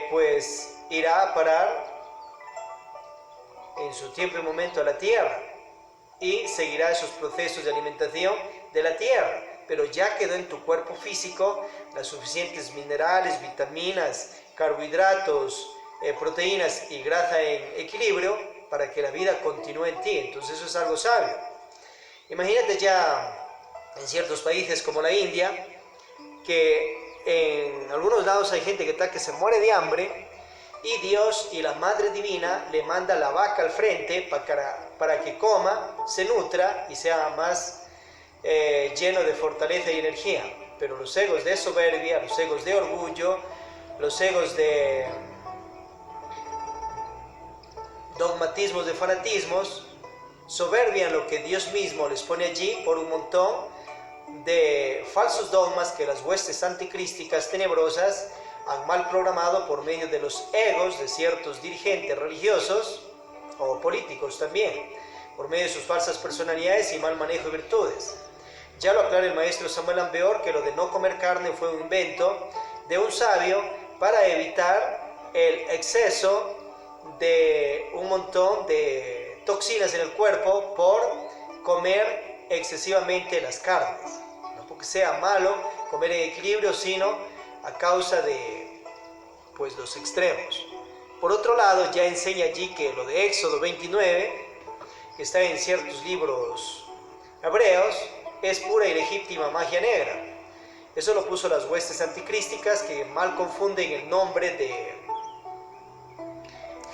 pues irá a parar en su tiempo y momento a la tierra y seguirá esos procesos de alimentación de la tierra, pero ya quedó en tu cuerpo físico las suficientes minerales, vitaminas, carbohidratos, proteínas y grasa en equilibrio para que la vida continúe en ti. Entonces eso es algo sabio. Imagínate ya en ciertos países como la India, que en algunos lados hay gente que se muere de hambre y Dios y la Madre Divina le manda la vaca al frente para que coma, se nutra y sea más lleno de fortaleza y energía. Pero los egos de soberbia, los egos de orgullo, los egos de dogmatismos, de fanatismos, soberbian lo que Dios mismo les pone allí por un montón de falsos dogmas que las huestes anticrísticas tenebrosas han mal programado por medio de los egos de ciertos dirigentes religiosos o políticos también, por medio de sus falsas personalidades y mal manejo de virtudes. Ya lo aclara el maestro Samuel Ambeor que lo de no comer carne fue un invento de un sabio para evitar el exceso de un montón de toxinas en el cuerpo por comer excesivamente las carnes. No porque sea malo comer en equilibrio, sino a causa de los extremos. Por otro lado, ya enseña allí que lo de Éxodo 29, que está en ciertos libros hebreos, es pura y legítima magia negra. Eso lo puso las huestes anticrísticas que mal confunden el nombre de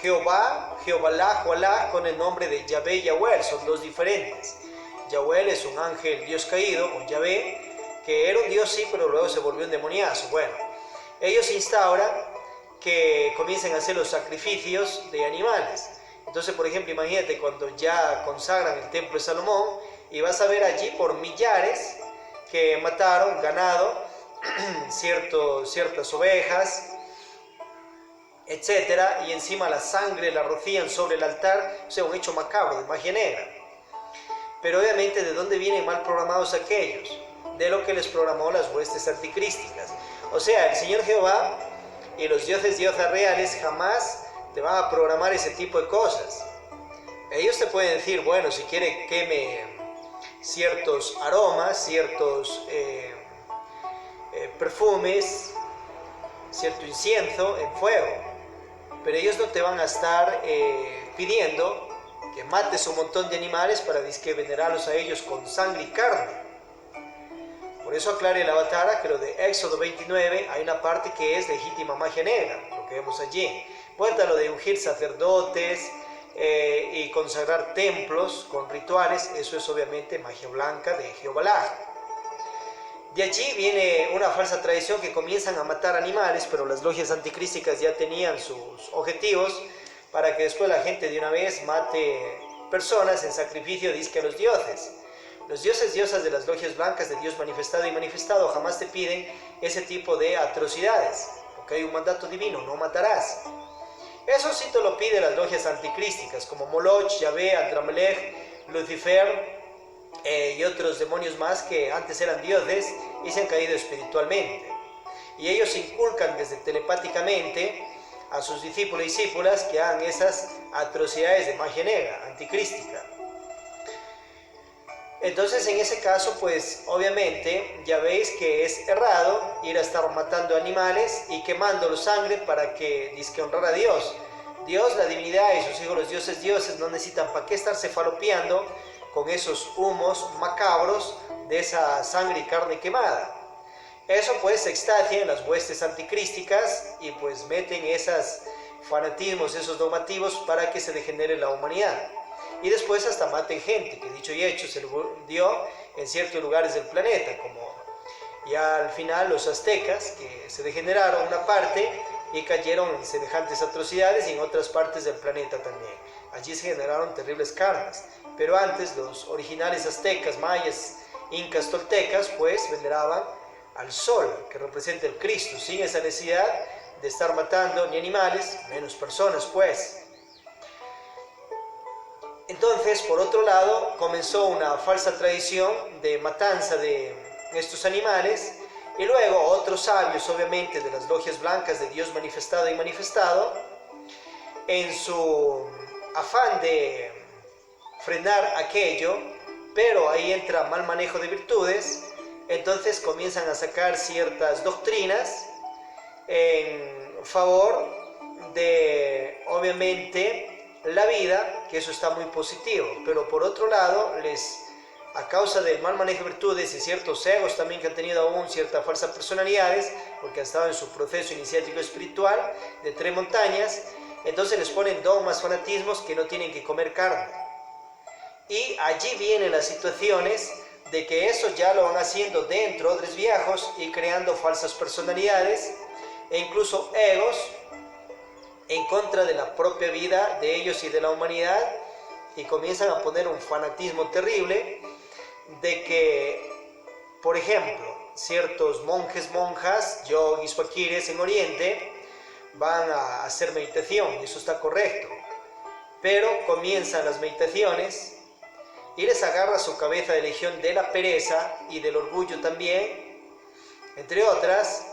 Jehová, Jehová, con el nombre de Yahvé y Yahuel. Son dos diferentes. Yahuel es un ángel dios caído, o Yahvé, que era un dios sí, pero luego se volvió un demoniazo. Bueno, ellos instauran que comiencen a hacer los sacrificios de animales. Entonces, por ejemplo, imagínate cuando ya consagran el templo de Salomón y vas a ver allí por millares que mataron ganado, ciertas ovejas, etcétera, y encima la sangre la rocían sobre el altar, o sea, un hecho macabro de magia negra. Pero obviamente, ¿de dónde vienen mal programados aquellos? De lo que les programó las huestes anticrísticas. O sea, el Señor Jehová y los dioses reales jamás te van a programar ese tipo de cosas. Ellos te pueden decir, bueno, si quiere queme ciertos aromas, ciertos perfumes, cierto incienso en fuego, pero ellos no te van a estar pidiendo que mates un montón de animales para disque venerarlos a ellos con sangre y carne. Por eso aclara el Avatara que lo de Éxodo 29 hay una parte que es legítima magia negra, lo que vemos allí. Vuelta a lo de ungir sacerdotes y consagrar templos con rituales, eso es obviamente magia blanca de Jehová. De allí viene una falsa tradición que comienzan a matar animales, pero las logias anticrísticas ya tenían sus objetivos para que después la gente de una vez mate personas en sacrificio, dizque a los dioses. Los dioses, diosas de las logias blancas de Dios manifestado y manifestado jamás te piden ese tipo de atrocidades, porque hay un mandato divino, no matarás. Eso sí te lo piden las logias anticrísticas, como Moloch, Yahvé, Adramelech, Lucifer y otros demonios más que antes eran dioses y se han caído espiritualmente. Y ellos inculcan desde telepáticamente a sus discípulos y discípulas que hagan esas atrocidades de magia negra, anticrística. Entonces en ese caso pues obviamente ya veis que es errado ir a estar matando animales y quemando sangre para que disque honrar a Dios. Dios, la divinidad y sus hijos los dioses no necesitan para qué estarse falopeando con esos humos macabros de esa sangre y carne quemada. Eso pues se extasia en las huestes anticrísticas y pues meten esos fanatismos, esos dogmativos para que se degenere la humanidad. Y después hasta maten gente, que dicho y hecho se dio en ciertos lugares del planeta, como ya al final los aztecas, que se degeneraron una parte y cayeron en semejantes atrocidades, y en otras partes del planeta también. Allí se generaron terribles karmas. Pero antes los originales aztecas, mayas, incas, toltecas, pues veneraban al sol, que representa el Cristo, sin esa necesidad de estar matando ni animales, menos personas, pues. Entonces, por otro lado, comenzó una falsa tradición de matanza de estos animales, y luego otros sabios, obviamente, de las logias blancas de Dios manifestado y manifestado, en su afán de frenar aquello, pero ahí entra mal manejo de virtudes, entonces comienzan a sacar ciertas doctrinas en favor de, obviamente, la vida, que eso está muy positivo, pero por otro lado, a causa del mal manejo de virtudes y ciertos egos también que han tenido aún ciertas falsas personalidades, porque han estado en su proceso iniciático espiritual de 3 montañas, entonces les ponen dogmas, fanatismos que no tienen que comer carne. Y allí vienen las situaciones de que eso ya lo van haciendo dentro de los viejos y creando falsas personalidades e incluso egos en contra de la propia vida de ellos y de la humanidad, y comienzan a poner un fanatismo terrible de que, por ejemplo, ciertos monjes, monjas, yogis, fakires en Oriente van a hacer meditación, y eso está correcto, pero comienzan las meditaciones y les agarra su cabeza de legión de la pereza y del orgullo también, entre otras.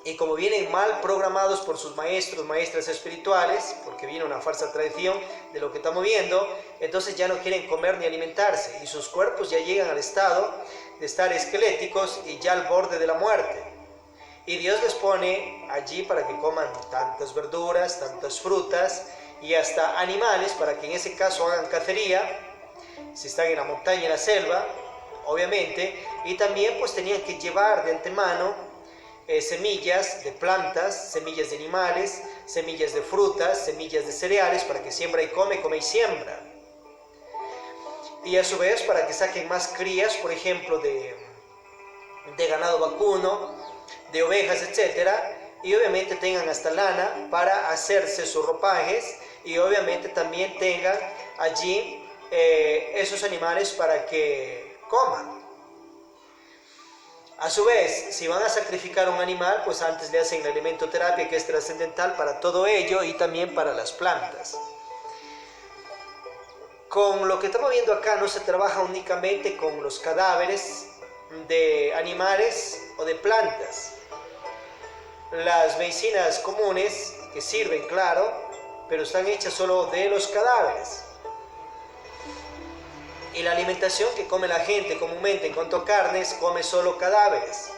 Y como vienen mal programados por sus maestros, maestras espirituales, porque viene una falsa tradición de lo que estamos viendo, entonces ya no quieren comer ni alimentarse, y sus cuerpos ya llegan al estado de estar esqueléticos y ya al borde de la muerte. Y Dios les pone allí para que coman tantas verduras, tantas frutas y hasta animales, para que en ese caso hagan cacería, si están en la montaña, en la selva, obviamente, y también pues tenían que llevar de antemano semillas de plantas, semillas de animales, semillas de frutas, semillas de cereales, para que siembra y come, come y siembra. Y a su vez para que saquen más crías, por ejemplo, de ganado vacuno, de ovejas, etc. Y obviamente tengan hasta lana para hacerse sus ropajes, y obviamente también tengan allí esos animales para que coman. A su vez, si van a sacrificar un animal, pues antes le hacen la elementoterapia, que es trascendental para todo ello y también para las plantas. Con lo que estamos viendo acá no se trabaja únicamente con los cadáveres de animales o de plantas. Las medicinas comunes que sirven, claro, pero están hechas solo de los cadáveres. Y la alimentación que come la gente comúnmente en cuanto a carnes, come solo cadáveres.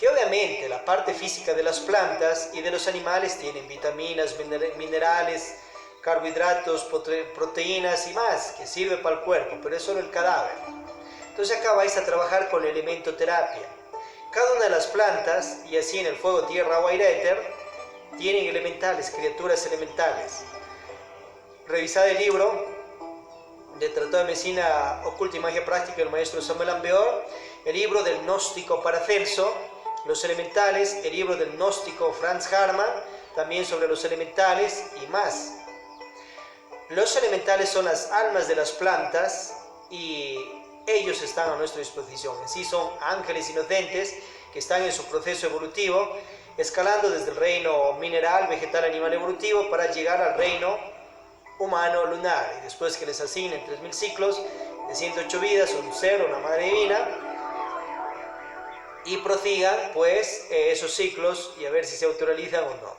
Que obviamente la parte física de las plantas y de los animales tienen vitaminas, minerales, carbohidratos, proteínas y más, que sirve para el cuerpo, pero es solo el cadáver. Entonces acá vais a trabajar con la elementoterapia. Cada una de las plantas, y así en el fuego, tierra, agua, aire, éter, tienen elementales, criaturas elementales. Revisad el libro de Tratado de Medicina Oculta y Magia Práctica del maestro Samuel Ambeor, el libro del gnóstico Paracelso, los elementales, el libro del gnóstico Franz Hartmann, también sobre los elementales y más. Los elementales son las almas de las plantas y ellos están a nuestra disposición. En sí son ángeles inocentes que están en su proceso evolutivo, escalando desde el reino mineral, vegetal, animal evolutivo para llegar al reino humano lunar. Y después que les asignen 3000 ciclos de 108 vidas, un ser, una madre divina, y prosigan pues esos ciclos y a ver si se autorrealizan o no.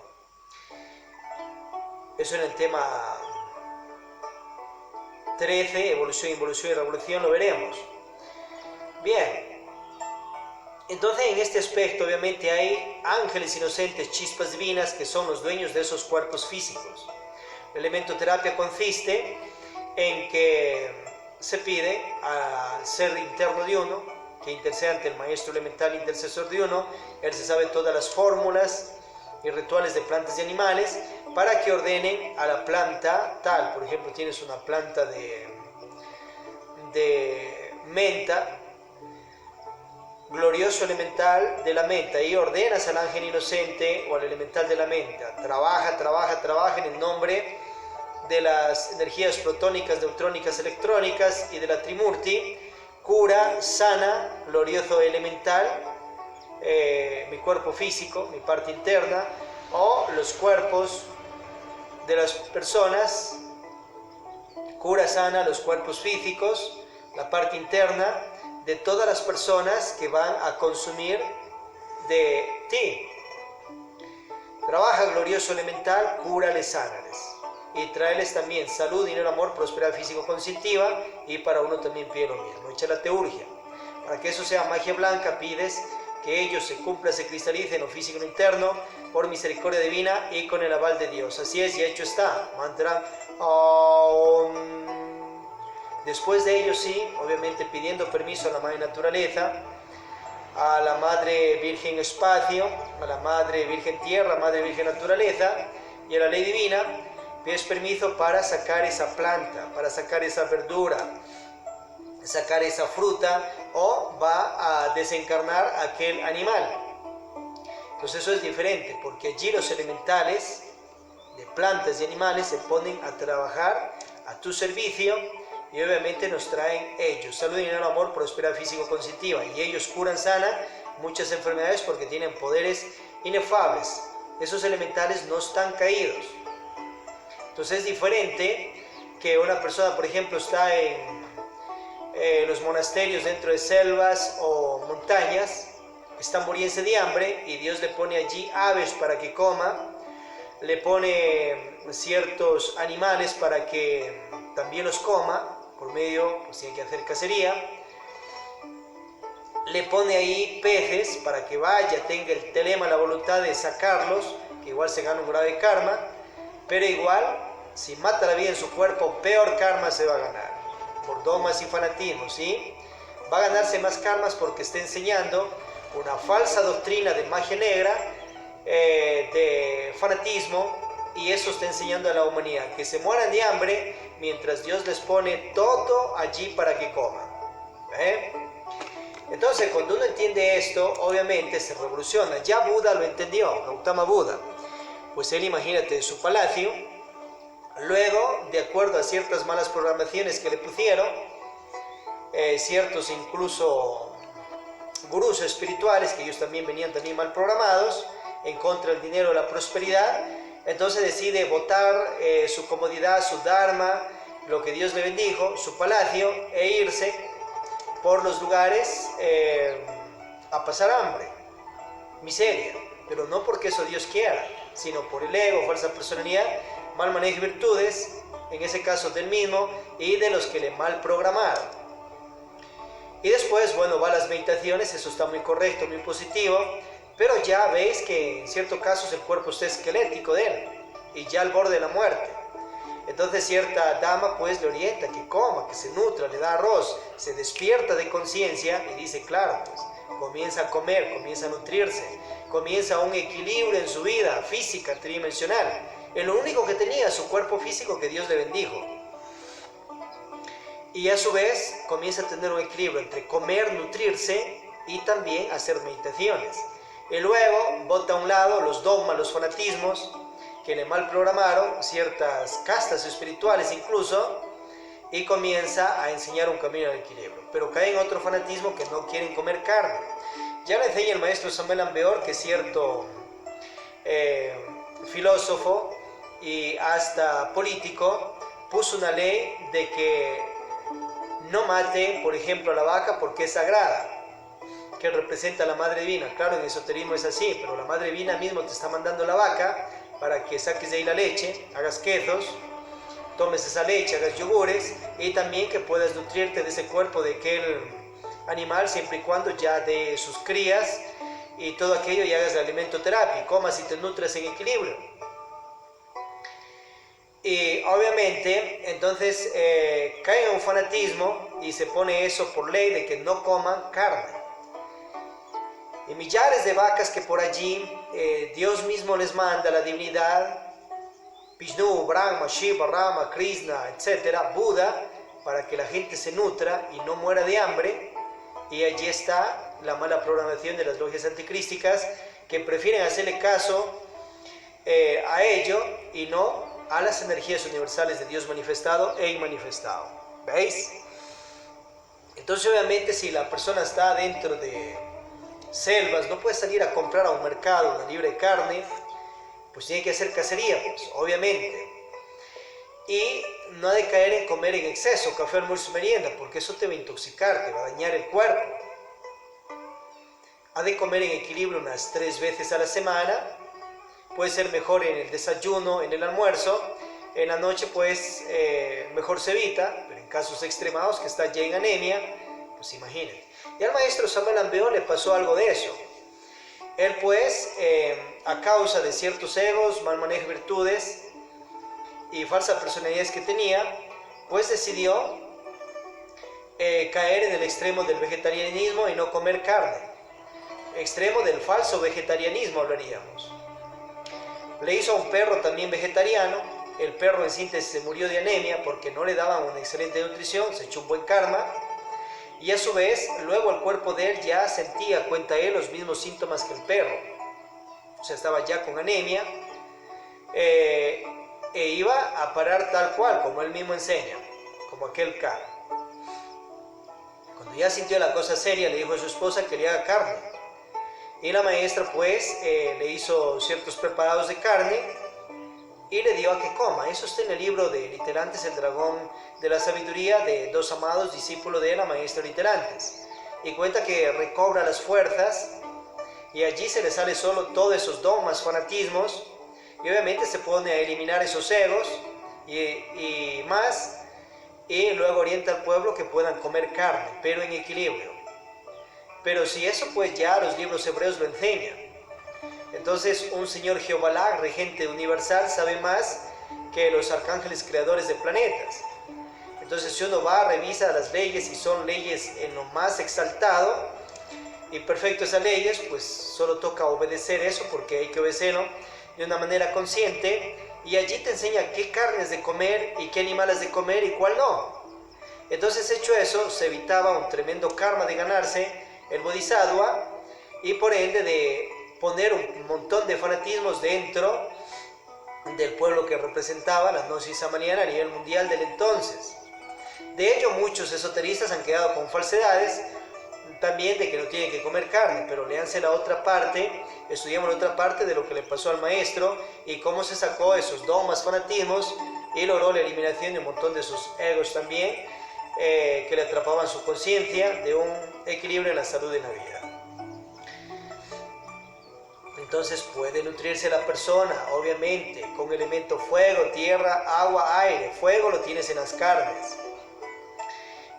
Eso en el tema 13, evolución, involución y revolución, lo veremos. Bien, entonces en este aspecto obviamente hay ángeles inocentes, chispas divinas, que son los dueños de esos cuerpos físicos. El elemento terapia consiste en que se pide al ser interno de uno que interceda ante el maestro elemental intercesor de uno. Él se sabe todas las fórmulas y rituales de plantas y animales para que ordenen a la planta tal. Por ejemplo, tienes una planta de menta, glorioso elemental de la menta, y ordenas al ángel inocente o al elemental de la menta: trabaja en el nombre de las energías protónicas, neutrónicas, electrónicas y de la Trimurti, cura, sana, glorioso elemental, mi cuerpo físico, mi parte interna, o los cuerpos de las personas, cura, sana los cuerpos físicos, la parte interna de todas las personas que van a consumir de ti. Trabaja, glorioso elemental, cúrales, sánales y tráeles también salud, dinero, amor, prosperidad físico-conscientiva, y para uno también pide lo mismo. Echa la teurgia. Para que eso sea magia blanca, pides que ello se cumpla, se cristalice en lo físico y lo interno por misericordia divina y con el aval de Dios. Así es, y hecho está. Mantra Om. Después de ello, sí, obviamente pidiendo permiso a la Madre Naturaleza, a la Madre Virgen Espacio, a la Madre Virgen Tierra, Madre Virgen Naturaleza y a la Ley Divina, pides permiso para sacar esa planta, para sacar esa verdura, sacar esa fruta, o va a desencarnar aquel animal. Entonces eso es diferente, porque allí los elementales de plantas y animales se ponen a trabajar a tu servicio y obviamente nos traen ellos salud, dinero, amor, prosperidad físico-conscientiva, y ellos curan, sana muchas enfermedades porque tienen poderes inefables. Esos elementales no están caídos. Entonces es diferente que una persona, por ejemplo, está en los monasterios dentro de selvas o montañas, está muriéndose de hambre y Dios le pone allí aves para que coma, le pone ciertos animales para que también los coma, por medio, pues tiene que hacer cacería, le pone ahí peces para que vaya, tenga el telema, la voluntad de sacarlos, que igual se gana un grave karma, pero igual, si mata la vida en su cuerpo, peor karma se va a ganar, por dogmas y fanatismo, ¿sí? Va a ganarse más karmas porque está enseñando una falsa doctrina de magia negra, de fanatismo, y eso está enseñando a la humanidad, que se mueran de hambre mientras Dios les pone todo allí para que coman. Entonces, cuando uno entiende esto, obviamente se revoluciona. Ya Buda lo entendió, Gautama Buda. Pues él, imagínate, en su palacio, luego, de acuerdo a ciertas malas programaciones que le pusieron, ciertos incluso gurús espirituales, que ellos también venían también mal programados, en contra del dinero y la prosperidad, entonces decide botar su comodidad, su dharma, lo que Dios le bendijo, su palacio, e irse por los lugares a pasar hambre, miseria, pero no porque eso Dios quiera, sino por el ego, falsa personalidad, mal manejo de virtudes, en ese caso del mismo y de los que le mal programaron. Y después, bueno, va a las meditaciones, eso está muy correcto, muy positivo, pero ya veis que en ciertos casos el cuerpo está esquelético de él y ya al borde de la muerte. Entonces cierta dama pues le orienta que coma, que se nutra, le da arroz, se despierta de conciencia y dice, claro, pues comienza a comer, comienza a nutrirse, comienza un equilibrio en su vida física, tridimensional. Es lo único que tenía, su cuerpo físico que Dios le bendijo. Y a su vez comienza a tener un equilibrio entre comer, nutrirse y también hacer meditaciones. Y luego bota a un lado los dogmas, los fanatismos que le mal programaron, ciertas castas espirituales incluso, y comienza a enseñar un camino al equilibrio. Pero cae en otro fanatismo que no quieren comer carne. Ya le enseña el maestro Samuel Ambeor que cierto filósofo y hasta político puso una ley de que no mate, por ejemplo, a la vaca porque es sagrada, que representa a la Madre Divina. Claro, en esoterismo es así, pero la Madre Divina mismo te está mandando la vaca para que saques de ahí la leche, hagas quesos, tomes esa leche, hagas yogures y también que puedas nutrirte de ese cuerpo de aquel animal siempre y cuando ya de sus crías y todo aquello y hagas la alimentoterapia, comas y te nutres en equilibrio. Y obviamente entonces cae en un fanatismo y se pone eso por ley de que no coman carne. Y millares de vacas que por allí Dios mismo les manda, la divinidad, Vishnu, Brahma, Shiva, Rama, Krishna, etc., Buda, para que la gente se nutra y no muera de hambre. Y allí está la mala programación de las logias anticrísticas que prefieren hacerle caso a ello y no a las energías universales de Dios manifestado e inmanifestado. ¿Veis? Entonces obviamente si la persona está dentro de selvas, no puede salir a comprar a un mercado una libra de carne, pues tiene que hacer cacería, pues, obviamente. Y no ha de caer en comer en exceso, café, almuerzo y merienda, porque eso te va a intoxicar, te va a dañar el cuerpo. Ha de comer en equilibrio unas 3 veces a la semana, puede ser mejor en el desayuno, en el almuerzo, en la noche pues mejor se evita, pero en casos extremados que está ya en anemia, pues imagínate. Y al maestro Samuel Ambeor le pasó algo de eso. Él pues, a causa de ciertos egos, mal manejo de virtudes y falsas personalidades que tenía, pues decidió caer en el extremo del vegetarianismo y no comer carne. Extremo del falso vegetarianismo hablaríamos. Le hizo a un perro también vegetariano, el perro en síntesis se murió de anemia porque no le daban una excelente nutrición, se echó un buen karma. Y a su vez, luego el cuerpo de él ya sentía, cuenta él, los mismos síntomas que el perro. O sea, estaba ya con anemia e iba a parar tal cual, como él mismo enseña, como aquel K. Cuando ya sintió la cosa seria, le dijo a su esposa que le haga carne. Y la maestra pues le hizo ciertos preparados de carne y le dio a que coma. Eso está en el libro de Literantes, el dragón de la sabiduría, de 2 amados discípulos de la maestra Literantes. Y cuenta que recobra las fuerzas y allí se le sale solo todos esos dogmas, fanatismos, y obviamente se pone a eliminar esos egos y más, y luego orienta al pueblo que puedan comer carne, pero en equilibrio. Pero si eso pues ya los libros hebreos lo enseñan. Entonces un señor Jehová, regente universal, sabe más que los arcángeles creadores de planetas. Entonces si uno va, revisa las leyes y son leyes en lo más exaltado y perfecto esas leyes, pues solo toca obedecer eso porque hay que obedecerlo de una manera consciente y allí te enseña qué carnes de comer y qué animales de comer y cuál no. Entonces hecho eso se evitaba un tremendo karma de ganarse el bodhisattva y por ende de poner un montón de fanatismos dentro del pueblo que representaba la gnosis samaniana a nivel mundial del entonces. De ello muchos esoteristas han quedado con falsedades también de que no tienen que comer carne, pero léanse la otra parte, estudiamos la otra parte de lo que le pasó al maestro y cómo se sacó esos dogmas, fanatismos y logró la eliminación de un montón de sus egos también que le atrapaban su conciencia de un equilibrio en la salud y en la vida. Entonces puede nutrirse la persona, obviamente, con elemento fuego, tierra, agua, aire. Fuego lo tienes en las carnes.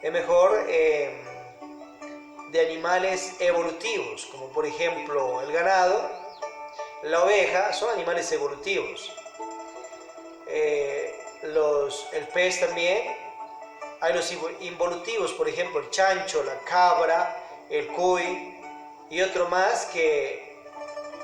Es mejor de animales evolutivos, como por ejemplo el ganado, la oveja, son animales evolutivos. El pez también. Hay los involutivos, por ejemplo, el chancho, la cabra, el cuy, y otro más que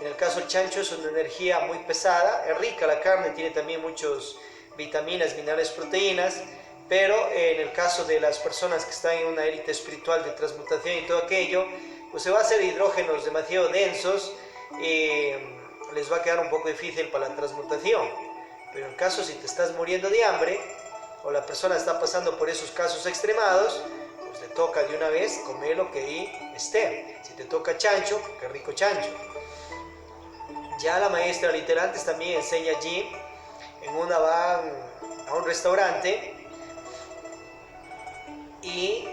en el caso del chancho es una energía muy pesada, es rica la carne, tiene también muchas vitaminas, minerales, proteínas, pero en el caso de las personas que están en una élite espiritual de transmutación y todo aquello, pues se va a hacer hidrógenos demasiado densos y les va a quedar un poco difícil para la transmutación. Pero en el caso si te estás muriendo de hambre o la persona está pasando por esos casos extremados, pues le toca de una vez comer lo que ahí esté. Si te toca chancho, qué rico chancho. Ya la maestra literantes también enseña allí, en una van a un restaurante y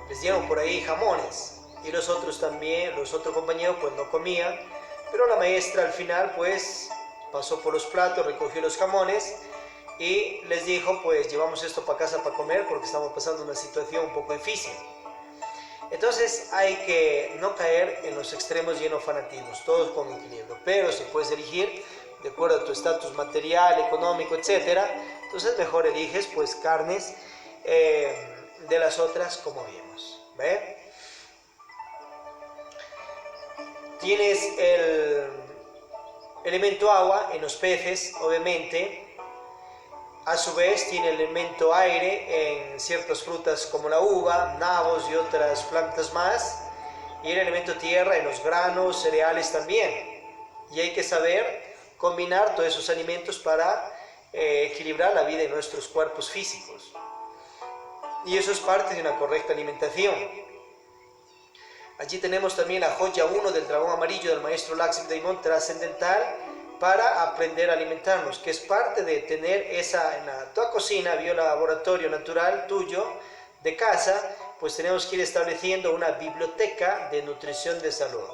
les dieron por ahí jamones y los otros también, los otros compañeros pues no comían, pero la maestra al final pues pasó por los platos, recogió los jamones y les dijo pues llevamos esto para casa para comer porque estamos pasando una situación un poco difícil. Entonces hay que no caer en los extremos y en los fanatismos, todos con equilibrio, pero si puedes elegir de acuerdo a tu estatus material, económico, etcétera, entonces mejor eliges pues carnes de las otras como vimos. ¿Ve? Tienes el elemento agua en los peces, obviamente. A su vez tiene el elemento aire en ciertas frutas como la uva, nabos y otras plantas más. Y el elemento tierra en los granos, cereales también. Y hay que saber combinar todos esos alimentos para equilibrar la vida en nuestros cuerpos físicos. Y eso es parte de una correcta alimentación. Allí tenemos también la joya 1 del dragón amarillo del maestro Lakshmi trascendental para aprender a alimentarnos, que es parte de tener esa en la tua cocina, biolaboratorio natural tuyo de casa, pues tenemos que ir estableciendo una biblioteca de nutrición de salud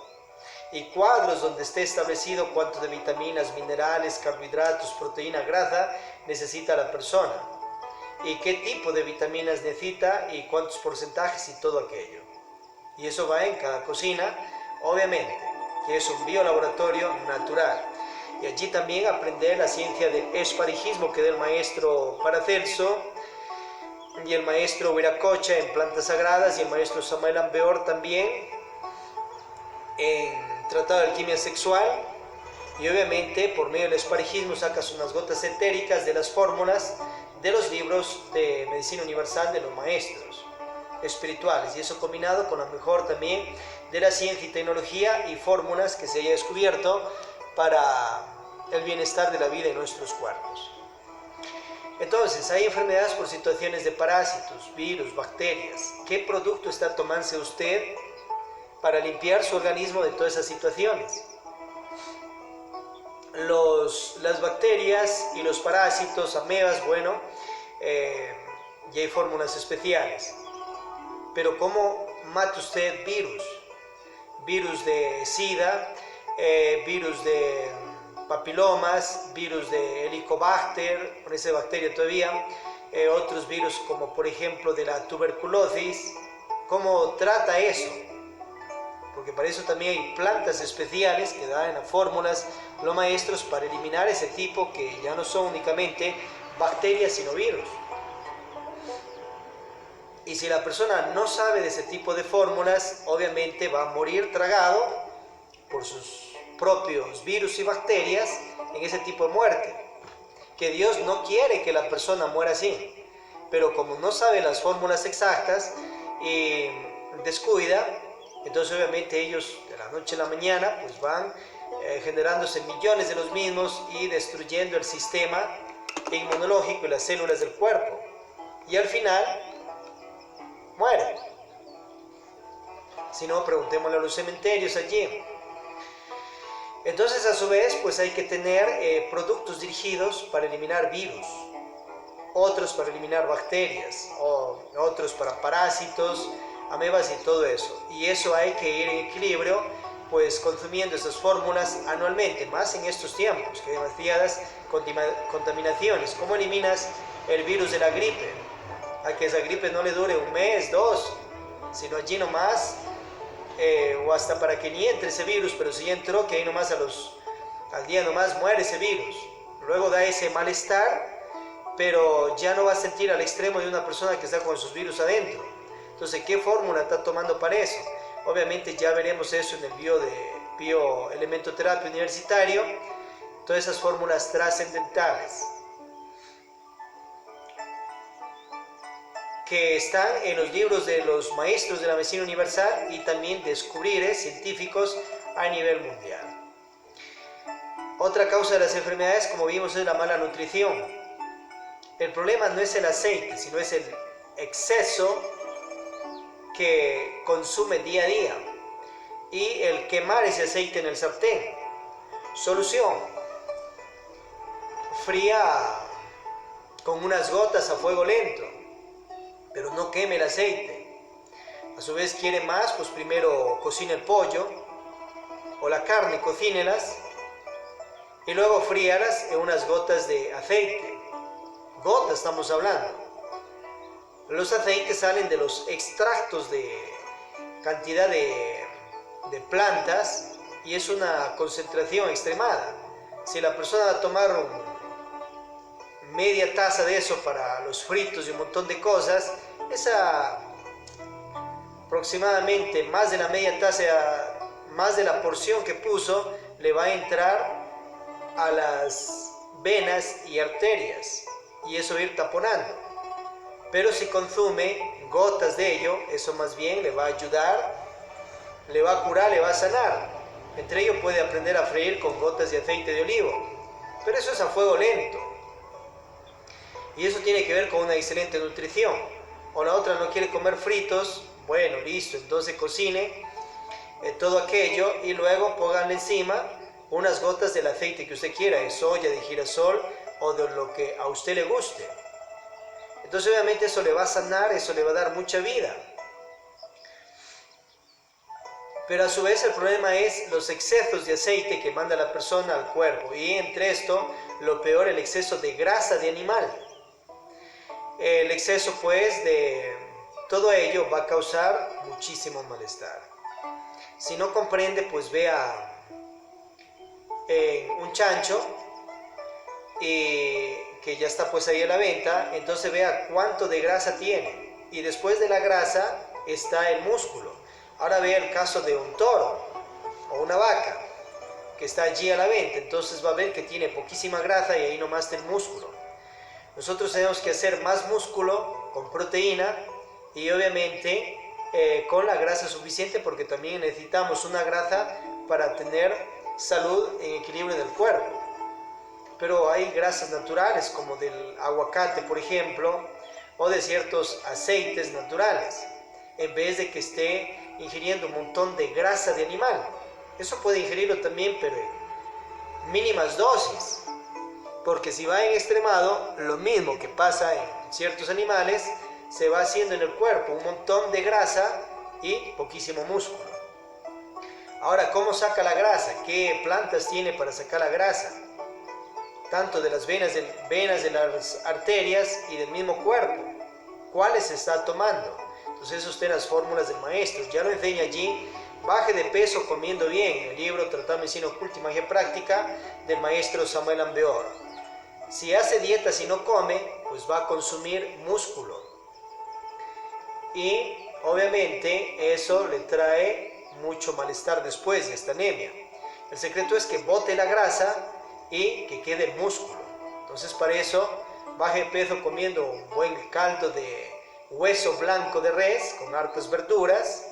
y cuadros donde esté establecido cuánto de vitaminas, minerales, carbohidratos, proteína, grasa necesita la persona y qué tipo de vitaminas necesita y cuántos porcentajes y todo aquello. Y eso va en cada cocina, obviamente, que es un biolaboratorio natural. Y allí también aprender la ciencia del esparijismo que da el maestro Paracelso y el maestro Viracocha en plantas sagradas y el maestro Samuel Ambeor también en Tratado de Alquimia Sexual. Y obviamente por medio del esparijismo sacas unas gotas etéricas de las fórmulas de los libros de medicina universal de los maestros espirituales, y eso combinado con lo mejor también de la ciencia y tecnología y fórmulas que se haya descubierto para el bienestar de la vida en nuestros cuerpos. Entonces, hay enfermedades por situaciones de parásitos, virus, bacterias. ¿Qué producto está tomándose usted para limpiar su organismo de todas esas situaciones? Las bacterias y los parásitos, amebas, bueno, y hay fórmulas especiales. Pero ¿cómo mata usted virus? Virus de SIDA, virus de papilomas, virus de Helicobacter, con esa bacteria todavía, otros virus como por ejemplo de la tuberculosis. ¿Cómo trata eso? Porque para eso también hay plantas especiales que dan las fórmulas los maestros para eliminar ese tipo que ya no son únicamente bacterias sino virus. Y si la persona no sabe de ese tipo de fórmulas, obviamente va a morir tragado por sus propios virus y bacterias en ese tipo de muerte. Que Dios no quiere que la persona muera así. Pero como no sabe las fórmulas exactas y descuida, entonces obviamente ellos de la noche a la mañana pues van generándose millones de los mismos y destruyendo el sistema inmunológico y las células del cuerpo. Y al final muere. Si no, preguntémosle a los cementerios allí. Entonces, a su vez, pues hay que tener productos dirigidos para eliminar virus, otros para eliminar bacterias, o otros para parásitos, amebas y todo eso. Y eso hay que ir en equilibrio, pues consumiendo esas fórmulas anualmente, más en estos tiempos, que hay demasiadas contaminaciones. ¿Cómo eliminas el virus de la gripe? A que esa gripe no le dure un mes, 2, sino allí nomás, o hasta para que ni entre ese virus, pero si ya entró, que ahí nomás al día nomás muere ese virus. Luego da ese malestar, pero ya no va a sentir al extremo de una persona que está con sus virus adentro. Entonces, ¿qué fórmula está tomando para eso? Obviamente ya veremos eso en el bioelementoterapia universitario, todas esas fórmulas trascendentales que están en los libros de los maestros de la medicina universal y también descubrires científicos a nivel mundial. Otra causa de las enfermedades, como vimos, es la mala nutrición. El problema no es el aceite, sino es el exceso que consume día a día y el quemar ese aceite en el sartén. Solución: fría con unas gotas a fuego lento, pero no queme el aceite. A su vez, quiere más, pues primero cocine el pollo o la carne, cocínelas y luego fríalas en unas gotas de aceite. Gotas estamos hablando. Los aceites salen de los extractos de cantidad de plantas y es una concentración extremada. Si la persona va a tomar media taza de eso para los fritos y un montón de cosas, esa aproximadamente más de la media taza, más de la porción que puso, le va a entrar a las venas y arterias y eso va a ir taponando. Pero si consume gotas de ello, eso más bien le va a ayudar, le va a curar, le va a sanar. Entre ellos puede aprender a freír con gotas de aceite de olivo, pero eso es a fuego lento y eso tiene que ver con una excelente nutrición. O la otra no quiere comer fritos, bueno, listo, entonces cocine todo aquello y luego pónganle encima unas gotas del aceite que usted quiera, de soya, de girasol o de lo que a usted le guste. Entonces obviamente eso le va a sanar, eso le va a dar mucha vida. Pero a su vez el problema es los excesos de aceite que manda la persona al cuerpo. Y entre esto, lo peor, el exceso de grasa de animal. El exceso pues de todo ello va a causar muchísimo malestar. Si no comprende, pues vea un chancho que ya está pues ahí a la venta, entonces vea cuánto de grasa tiene y después de la grasa está el músculo. Ahora vea el caso de un toro o una vaca que está allí a la venta, entonces va a ver que tiene poquísima grasa y ahí nomás está el músculo. Nosotros tenemos que hacer más músculo con proteína y obviamente con la grasa suficiente, porque también necesitamos una grasa para tener salud en equilibrio del cuerpo. Pero hay grasas naturales como del aguacate, por ejemplo, o de ciertos aceites naturales, en vez de que esté ingiriendo un montón de grasa de animal. Eso puede ingerirlo también, pero en mínimas dosis, porque si va en extremado, lo mismo que pasa en ciertos animales, se va haciendo en el cuerpo un montón de grasa y poquísimo músculo. Ahora, ¿cómo saca la grasa? ¿Qué plantas tiene para sacar la grasa? Tanto de las venas de las arterias y del mismo cuerpo. ¿Cuáles se está tomando? Entonces, eso está en las fórmulas del maestro. Ya lo enseña allí. Baje de peso comiendo bien. En el libro Tratado de Medicina Oculta y Magia Práctica del maestro Samuel Ambeor. Si hace dietas y no come, pues va a consumir músculo. Y obviamente eso le trae mucho malestar después de esta anemia. El secreto es que bote la grasa y que quede el músculo. Entonces, para eso, baje de peso comiendo un buen caldo de hueso blanco de res con hartas verduras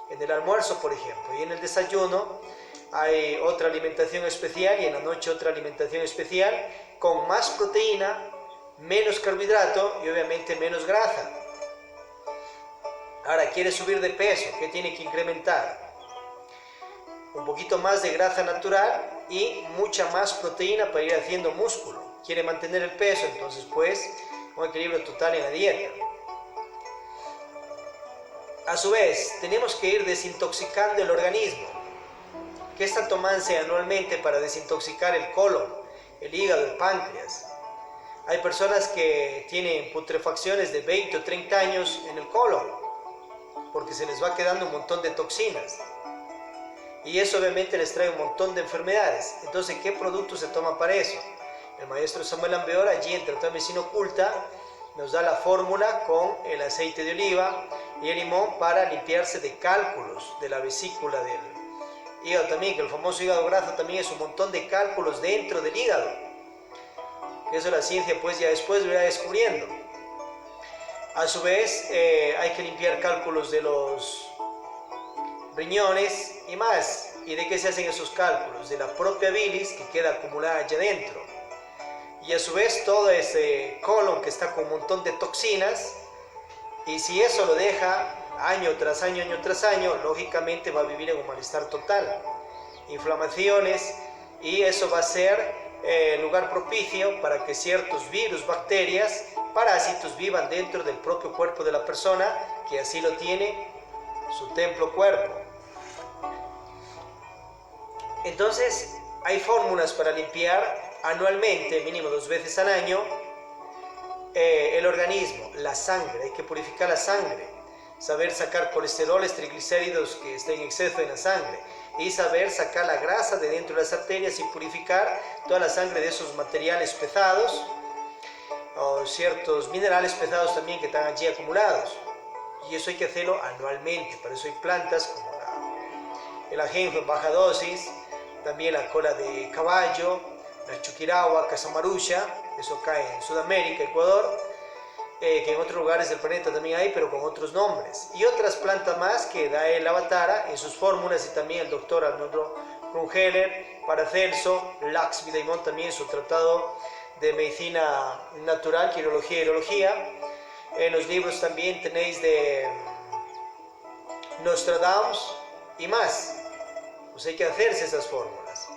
en el almuerzo, por ejemplo, y en el desayuno hay otra alimentación especial y en la noche otra alimentación especial con más proteína, menos carbohidrato y obviamente menos grasa. Ahora, quiere subir de peso, ¿qué tiene que incrementar? Un poquito más de grasa natural y mucha más proteína para ir haciendo músculo. Quiere mantener el peso, entonces pues un equilibrio total en la dieta. A su vez, tenemos que ir desintoxicando el organismo. ¿Qué está tomándose anualmente para desintoxicar el colon, el hígado, el páncreas? Hay personas que tienen putrefacciones de 20 o 30 años en el colon, porque se les va quedando un montón de toxinas. Y eso obviamente les trae un montón de enfermedades. Entonces, ¿qué producto se toma para eso? El maestro Samuel Ambeor, allí en Tratado de Medicina Oculta, nos da la fórmula con el aceite de oliva y el limón para limpiarse de cálculos de la vesícula del hígado también, que el famoso hígado graso también es un montón de cálculos dentro del hígado. Eso la ciencia pues ya después lo irá descubriendo. A su vez hay que limpiar cálculos de los riñones y más. ¿Y de qué se hacen esos cálculos? De la propia bilis que queda acumulada allá adentro. Y a su vez todo ese colon que está con un montón de toxinas, y si eso lo deja año tras año, lógicamente va a vivir en un malestar total, inflamaciones, y eso va a ser lugar propicio para que ciertos virus, bacterias, parásitos vivan dentro del propio cuerpo de la persona, que así lo tiene su templo cuerpo. Entonces hay fórmulas para limpiar anualmente, mínimo 2 veces al año, el organismo, la sangre. Hay que purificar la sangre, saber sacar colesteroles, triglicéridos que estén en exceso en la sangre, y saber sacar la grasa de dentro de las arterias y purificar toda la sangre de esos materiales pesados o ciertos minerales pesados también que están allí acumulados. Y eso hay que hacerlo anualmente. Para eso hay plantas como el ajenjo en baja dosis, también la cola de caballo, la chuquiragua, casamarucha, eso cae en Sudamérica, Ecuador, que en otros lugares del planeta también hay, pero con otros nombres. Y otras plantas más que da el Avatara en sus fórmulas, y también el doctor Arnoldo Krungeler, Paracelso, Laxmi Daimon también en su tratado de medicina natural, quirología y urología. En los libros también tenéis de Nostradamus y más. Pues hay que hacerse esas fórmulas.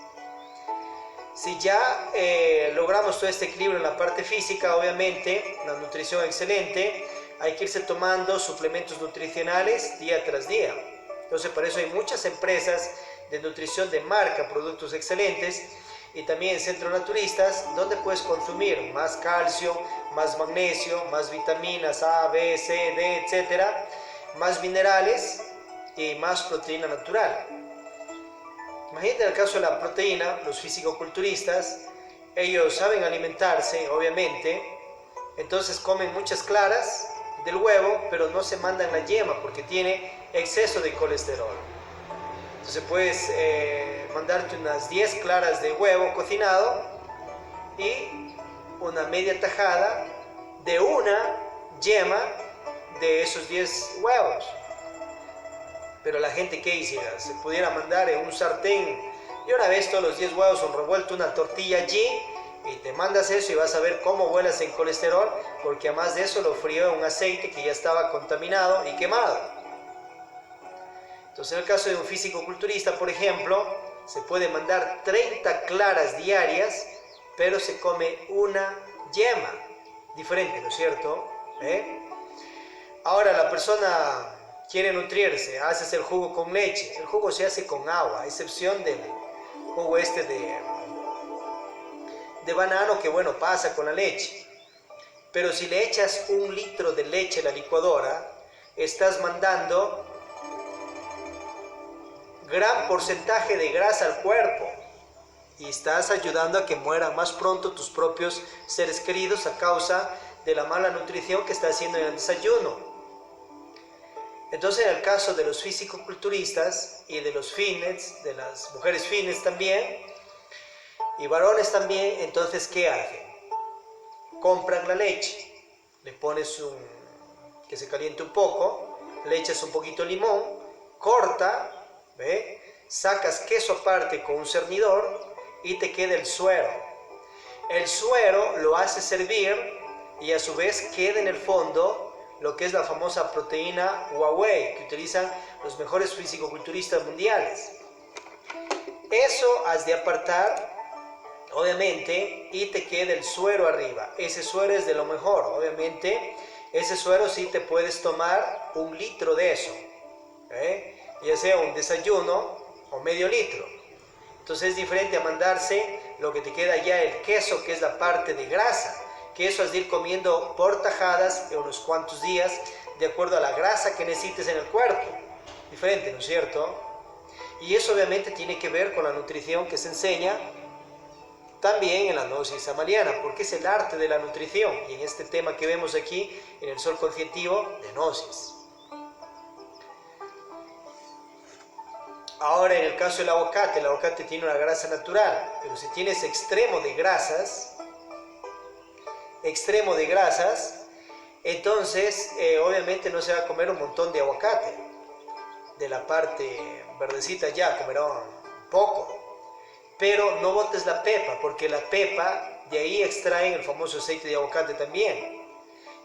Si ya logramos todo este equilibrio en la parte física, obviamente, la nutrición excelente, hay que irse tomando suplementos nutricionales día tras día. Entonces, para eso hay muchas empresas de nutrición de marca, productos excelentes, y también centros naturistas, donde puedes consumir más calcio, más magnesio, más vitaminas A, B, C, D, etc., más minerales y más proteína natural. Imagínate el caso de la proteína, los fisicoculturistas, ellos saben alimentarse, obviamente, entonces comen muchas claras del huevo, pero no se mandan la yema porque tiene exceso de colesterol. Entonces puedes mandarte unas 10 claras de huevo cocinado y una media tajada de una yema de esos 10 huevos. Pero la gente, ¿qué hiciera? Se pudiera mandar en un sartén y una vez todos los 10 huevos son revueltos, una tortilla allí, y te mandas eso y vas a ver cómo vuelas en colesterol, porque además de eso lo frío en un aceite que ya estaba contaminado y quemado. Entonces, en el caso de un físico-culturista, por ejemplo, se puede mandar 30 claras diarias, pero se come una yema diferente, ¿no es cierto? Ahora la persona quiere nutrirse, haces el jugo con leche. El jugo se hace con agua, a excepción del jugo de banano, que bueno, pasa con la leche. Pero si le echas 1 litro de leche a la licuadora, estás mandando gran porcentaje de grasa al cuerpo y estás ayudando a que mueran más pronto tus propios seres queridos a causa de la mala nutrición que está haciendo en el desayuno. Entonces, en el caso de los fisicoculturistas y de los fitness, de las mujeres fitness también, y varones también, entonces, ¿qué hacen? Compran la leche, le pones que se caliente un poco, le echas un poquito de limón, corta, sacas queso aparte con un cernidor y te queda el suero. El suero lo haces hervir y a su vez queda en el fondo lo que es la famosa proteína Huawei, que utilizan los mejores fisicoculturistas mundiales. Eso has de apartar, obviamente, y te queda el suero arriba. Ese suero es de lo mejor, obviamente. Ese suero sí te puedes tomar 1 litro de eso, ya sea un desayuno o medio litro. Entonces es diferente a mandarse lo que te queda ya el queso, que es la parte de grasa, que eso has de ir comiendo por tajadas en unos cuantos días, de acuerdo a la grasa que necesites en el cuerpo. Diferente, ¿no es cierto? Y eso obviamente tiene que ver con la nutrición que se enseña también en la gnosis amaliana, porque es el arte de la nutrición, y en este tema que vemos aquí, en el sol conscientivo, de gnosis. Ahora, en el caso del aguacate, el aguacate tiene una grasa natural, pero si tienes extremo de grasas, entonces obviamente no se va a comer un montón de aguacate. De la parte verdecita ya comerá un poco. Pero no botes la pepa, porque la pepa, de ahí extraen el famoso aceite de aguacate también.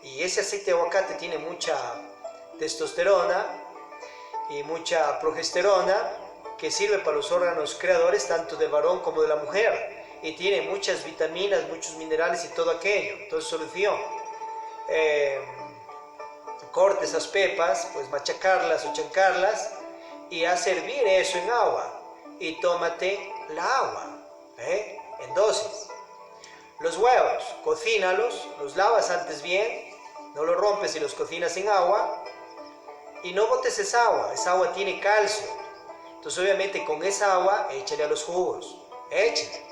Y ese aceite de aguacate tiene mucha testosterona y mucha progesterona, que sirve para los órganos creadores tanto del varón como de la mujer. Y tiene muchas vitaminas, muchos minerales y todo aquello. Entonces, solución. Corte esas pepas, pues machacarlas o chancarlas y haz hervir eso en agua. Y tómate la agua, en dosis. Los huevos, cocínalos, los lavas antes bien, no los rompes y los cocinas en agua. Y no botes esa agua tiene calcio. Entonces obviamente con esa agua échale a los jugos, échale.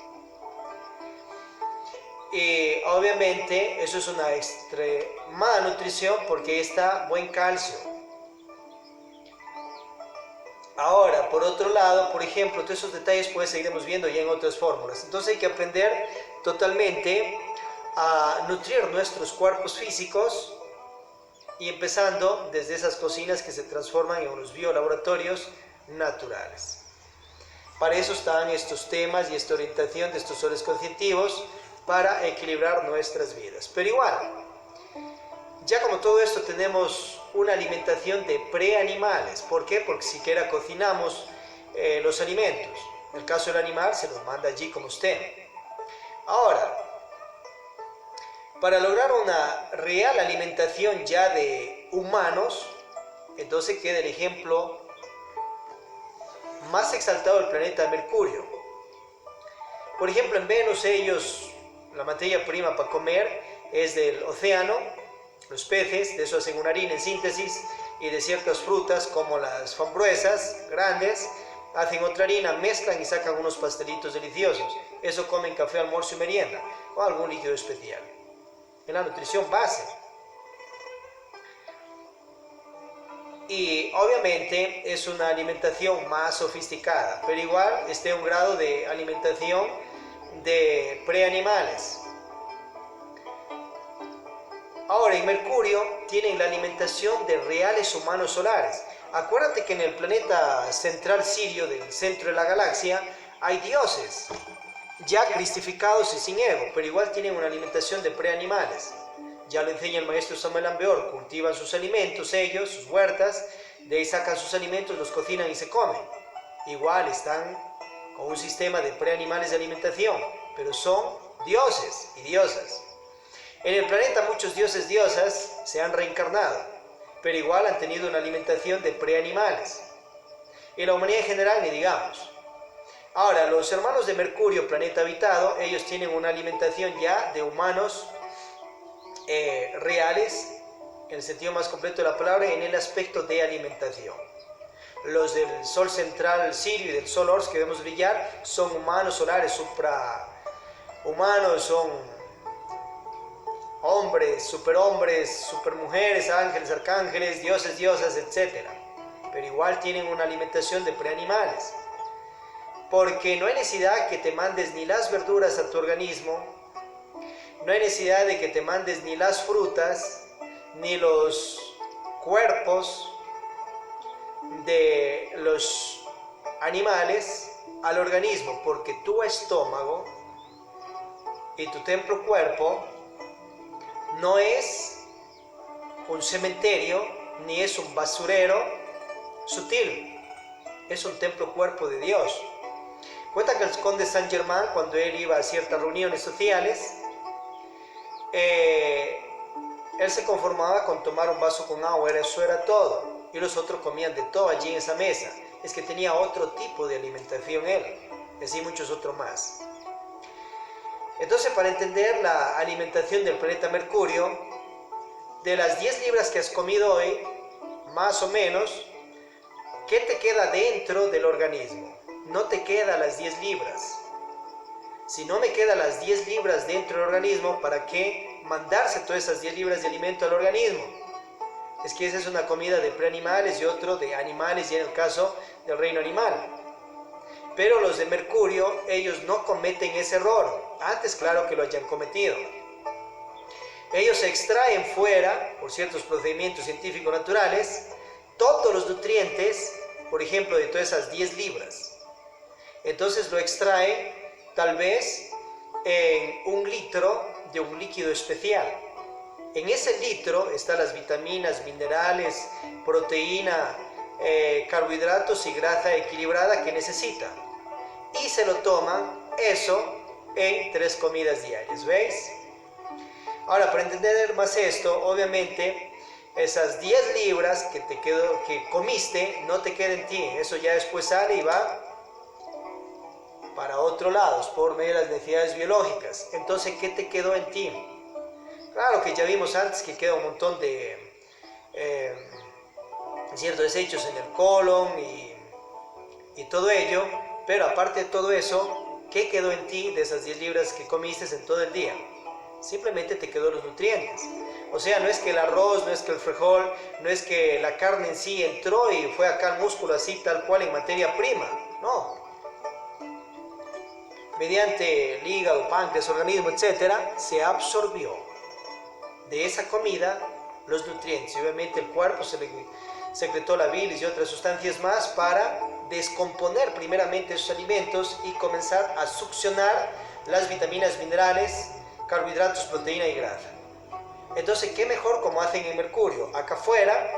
Y obviamente eso es una extremada nutrición porque está buen calcio. Ahora, por otro lado, por ejemplo, todos esos detalles pues seguiremos viendo ya en otras fórmulas. Entonces hay que aprender totalmente a nutrir nuestros cuerpos físicos y empezando desde esas cocinas que se transforman en unos biolaboratorios naturales. Para eso están estos temas y esta orientación de estos soles conscientivos para equilibrar nuestras vidas. Pero igual, ya como todo esto tenemos una alimentación de preanimales. ¿Por qué? Porque siquiera cocinamos los alimentos. En el caso del animal se los manda allí como usted. Ahora, para lograr una real alimentación ya de humanos, entonces queda el ejemplo más exaltado del planeta Mercurio. Por ejemplo, en Venus la materia prima para comer es del océano, los peces, de eso hacen una harina en síntesis, y de ciertas frutas como las frambuesas grandes, hacen otra harina, mezclan y sacan unos pastelitos deliciosos. Eso comen café, almuerzo y merienda, o algún líquido especial. En la nutrición base. Y obviamente es una alimentación más sofisticada, pero igual está un grado de alimentación de preanimales. Ahora, en Mercurio tienen la alimentación de reales humanos solares. Acuérdate que en el planeta central Sirio, del centro de la galaxia, hay dioses, ya cristificados y sin ego, pero igual tienen una alimentación de preanimales. Ya lo enseña el maestro Samuel Ambeor, cultivan sus alimentos ellos, sus huertas, de ahí sacan sus alimentos, los cocinan y se comen. Igual están con un sistema de preanimales de alimentación, pero son dioses y diosas. En el planeta muchos dioses y diosas se han reencarnado, pero igual han tenido una alimentación de preanimales. Y la humanidad en general ni digamos. Ahora, los hermanos de Mercurio, planeta habitado, ellos tienen una alimentación ya de humanos reales, en el sentido más completo de la palabra, en el aspecto de alimentación. Los del Sol central Sirio y del Sol Ors que vemos brillar son humanos solares, suprahumanos, son hombres, supermujeres, ángeles, arcángeles, dioses, diosas, etc. Pero igual tienen una alimentación de preanimales. Porque no hay necesidad que te mandes ni las verduras a tu organismo, no hay necesidad de que te mandes ni las frutas, ni los cuerpos de los animales al organismo, porque tu estómago y tu templo cuerpo no es un cementerio ni es un basurero sutil, es un templo cuerpo de Dios. Cuenta que el conde Saint Germain, cuando él iba a ciertas reuniones sociales, él se conformaba con tomar un vaso con agua, eso era todo, y los otros comían de todo allí en esa mesa. Es que tenía otro tipo de alimentación él, y así muchos otros más. Entonces, para entender la alimentación del planeta Mercurio, de las 10 libras que has comido hoy, más o menos, ¿qué te queda dentro del organismo? No te queda las 10 libras. Si no me quedan las 10 libras dentro del organismo, ¿para qué mandarse todas esas 10 libras de alimento al organismo? Es que esa es una comida de preanimales y otro de animales, y en el caso del reino animal. Pero los de Mercurio, ellos no cometen ese error. Antes, claro que lo hayan cometido. Ellos extraen fuera, por ciertos procedimientos científicos naturales, todos los nutrientes, por ejemplo, de todas esas 10 libras. Entonces lo extraen tal vez en 1 litro de un líquido especial. En ese litro están las vitaminas, minerales, proteína, carbohidratos y grasa equilibrada que necesita. Y se lo toman eso en 3 comidas diarias, ¿veis? Ahora, para entender más esto, obviamente, esas 10 libras que comiste no te quedan en ti. Eso ya después sale y va para otros lados, por medio de las necesidades biológicas. Entonces, ¿qué te quedó en ti? Claro que ya vimos antes que queda un montón de ciertos desechos en el colon y todo ello, pero aparte de todo eso, ¿qué quedó en ti de esas 10 libras que comiste en todo el día? Simplemente te quedó los nutrientes. O sea, no es que el arroz, no es que el frijol, no es que la carne en sí entró y fue acá el músculo así tal cual en materia prima, no. Mediante el hígado, páncreas, organismo, etcétera, se absorbió de esa comida los nutrientes. Y obviamente el cuerpo secretó la bilis y otras sustancias más para descomponer primeramente esos alimentos y comenzar a succionar las vitaminas, minerales, carbohidratos, proteína y grasa. Entonces, ¿qué mejor como hacen en Mercurio? Acá afuera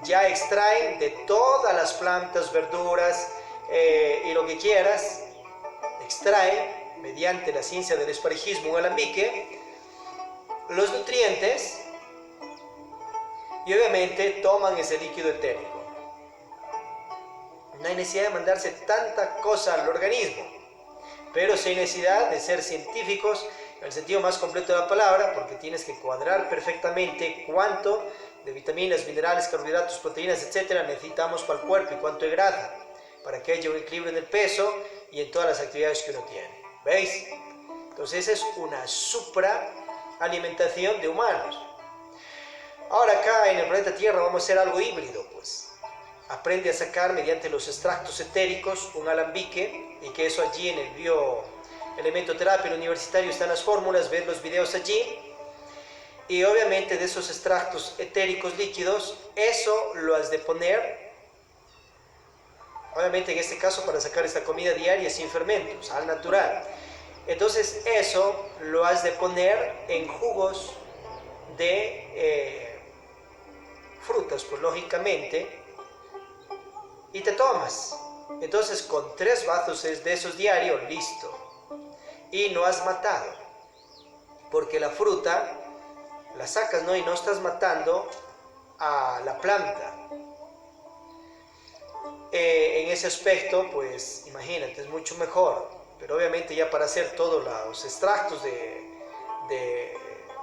ya extraen de todas las plantas, verduras y lo que quieras, extraen mediante la ciencia del esparejismo, un alambique, los nutrientes y obviamente toman ese líquido etérico. No hay necesidad de mandarse tanta cosa al organismo, pero sí hay necesidad de ser científicos en el sentido más completo de la palabra, porque tienes que cuadrar perfectamente cuánto de vitaminas, minerales, carbohidratos, proteínas, etcétera necesitamos para el cuerpo y cuánto de grasa, para que haya un equilibrio en el peso y en todas las actividades que uno tiene. ¿Veis? Entonces esa es una supraalimentación de humanos. Ahora acá en el planeta Tierra vamos a hacer algo híbrido, pues. Aprende a sacar mediante los extractos etéricos un alambique, y que eso allí en el bioelementoterapia universitario están las fórmulas, ver los videos allí. Y obviamente de esos extractos etéricos líquidos, eso lo has de poner, obviamente en este caso para sacar esta comida diaria sin fermentos, al natural. Entonces eso lo has de poner en jugos de frutas, pues lógicamente, y te tomas. Entonces con 3 vasos de esos diarios, listo. Y no has matado, porque la fruta la sacas, ¿no? Y no estás matando a la planta. En ese aspecto, pues imagínate, es mucho mejor. Pero obviamente ya para hacer todos los extractos de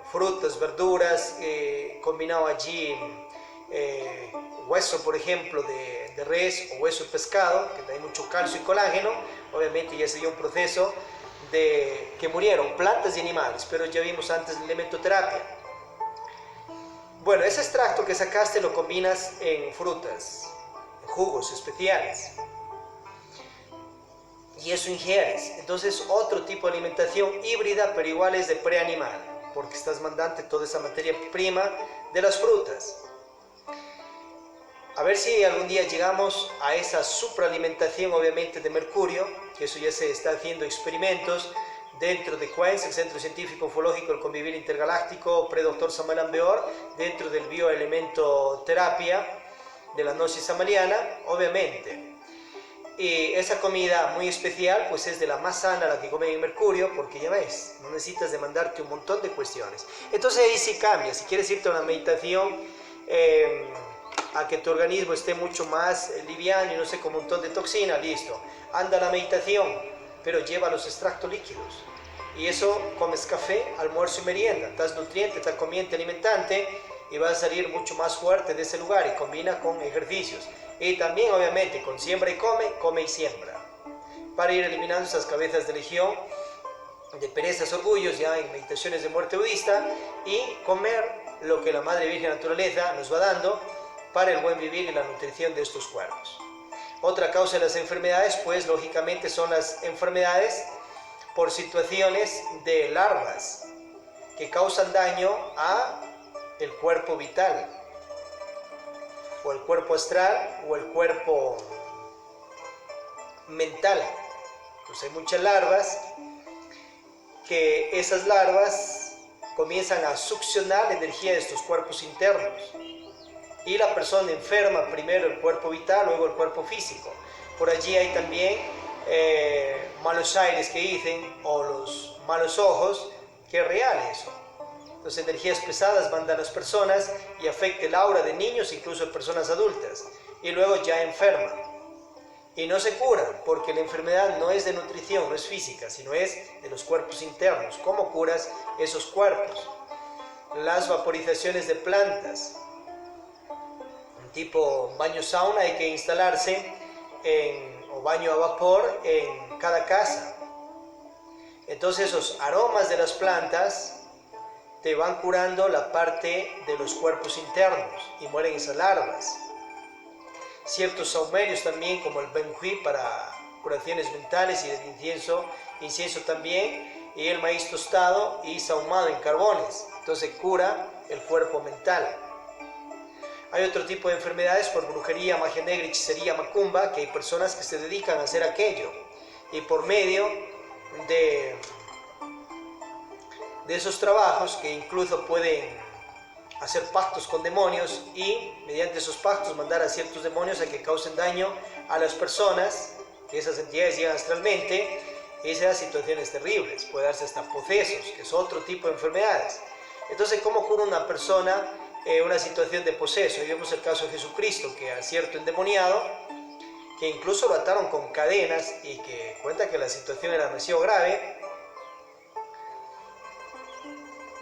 frutas, verduras, combinado allí hueso, por ejemplo, de res o hueso de pescado, que trae mucho calcio y colágeno, obviamente ya sería un proceso de que murieron plantas y animales, pero ya vimos antes la elementoterapia. Bueno, ese extracto que sacaste lo combinas en frutas, en jugos especiales, y eso ingieres. Entonces otro tipo de alimentación híbrida, pero igual es de preanimal, porque estás mandando toda esa materia prima de las frutas. A ver si algún día llegamos a esa supraalimentación, obviamente, de Mercurio, que eso ya se está haciendo experimentos dentro de CUENS, el Centro Científico Ufológico del Convivir Intergaláctico, pre-Dr. Samuel Ambeor, dentro del bioelementoterapia de la gnosis samariana, obviamente. Y esa comida muy especial, pues es de la más sana, la que comen en Mercurio, porque ya ves, no necesitas demandarte un montón de cuestiones. Entonces ahí sí cambia. Si quieres irte a una meditación, a que tu organismo esté mucho más liviano y no sé, con un montón de toxina, listo. Anda a la meditación, pero lleva los extractos líquidos. Y eso, comes café, almuerzo y merienda. Estás nutriente, estás comiente, alimentante, y vas a salir mucho más fuerte de ese lugar, y combina con ejercicios. Y también, obviamente, con siembra y come y siembra. Para ir eliminando esas cabezas de legión de perezas, orgullos, ya en meditaciones de muerte budista, y comer lo que la Madre Virgen Naturaleza nos va dando para el buen vivir y la nutrición de estos cuerpos. Otra causa de las enfermedades, pues lógicamente son las enfermedades por situaciones de larvas que causan daño a el cuerpo vital, o el cuerpo astral, o el cuerpo mental. Pues hay muchas larvas, que esas larvas comienzan a succionar la energía de estos cuerpos internos, y la persona enferma primero el cuerpo vital, luego el cuerpo físico. Por allí hay también malos aires que dicen, o los malos ojos, que es real eso. Entonces energías pesadas mandan a las personas y afecta el aura de niños, incluso de personas adultas, y luego ya enferman. Y no se curan, porque la enfermedad no es de nutrición, no es física, sino es de los cuerpos internos. ¿Cómo curas esos cuerpos? Las vaporizaciones de plantas, tipo baño sauna, hay que instalarse o baño a vapor en cada casa. Entonces esos aromas de las plantas te van curando la parte de los cuerpos internos y mueren esas larvas. Ciertos saumerios también, como el benjuí para curaciones mentales, y el incienso también, y el maíz tostado y sahumado en carbones. Entonces cura el cuerpo mental. Hay otro tipo de enfermedades por brujería, magia negra, hechicería, macumba, que hay personas que se dedican a hacer aquello, y por medio de esos trabajos, que incluso pueden hacer pactos con demonios, y mediante esos pactos mandar a ciertos demonios a que causen daño a las personas, que esas entidades llegan astralmente, y esas situaciones terribles. Puede darse hasta posesos, que es otro tipo de enfermedades. Entonces, ¿cómo cura una persona una situación de poseso? Y vemos el caso de Jesucristo, que a cierto endemoniado, que incluso lo ataron con cadenas, y que cuenta que la situación era demasiado grave,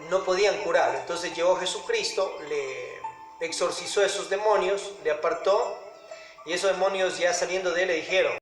no podían curarlo. Entonces llegó Jesucristo, le exorcizó a esos demonios, le apartó, y esos demonios, ya saliendo de él, le dijeron: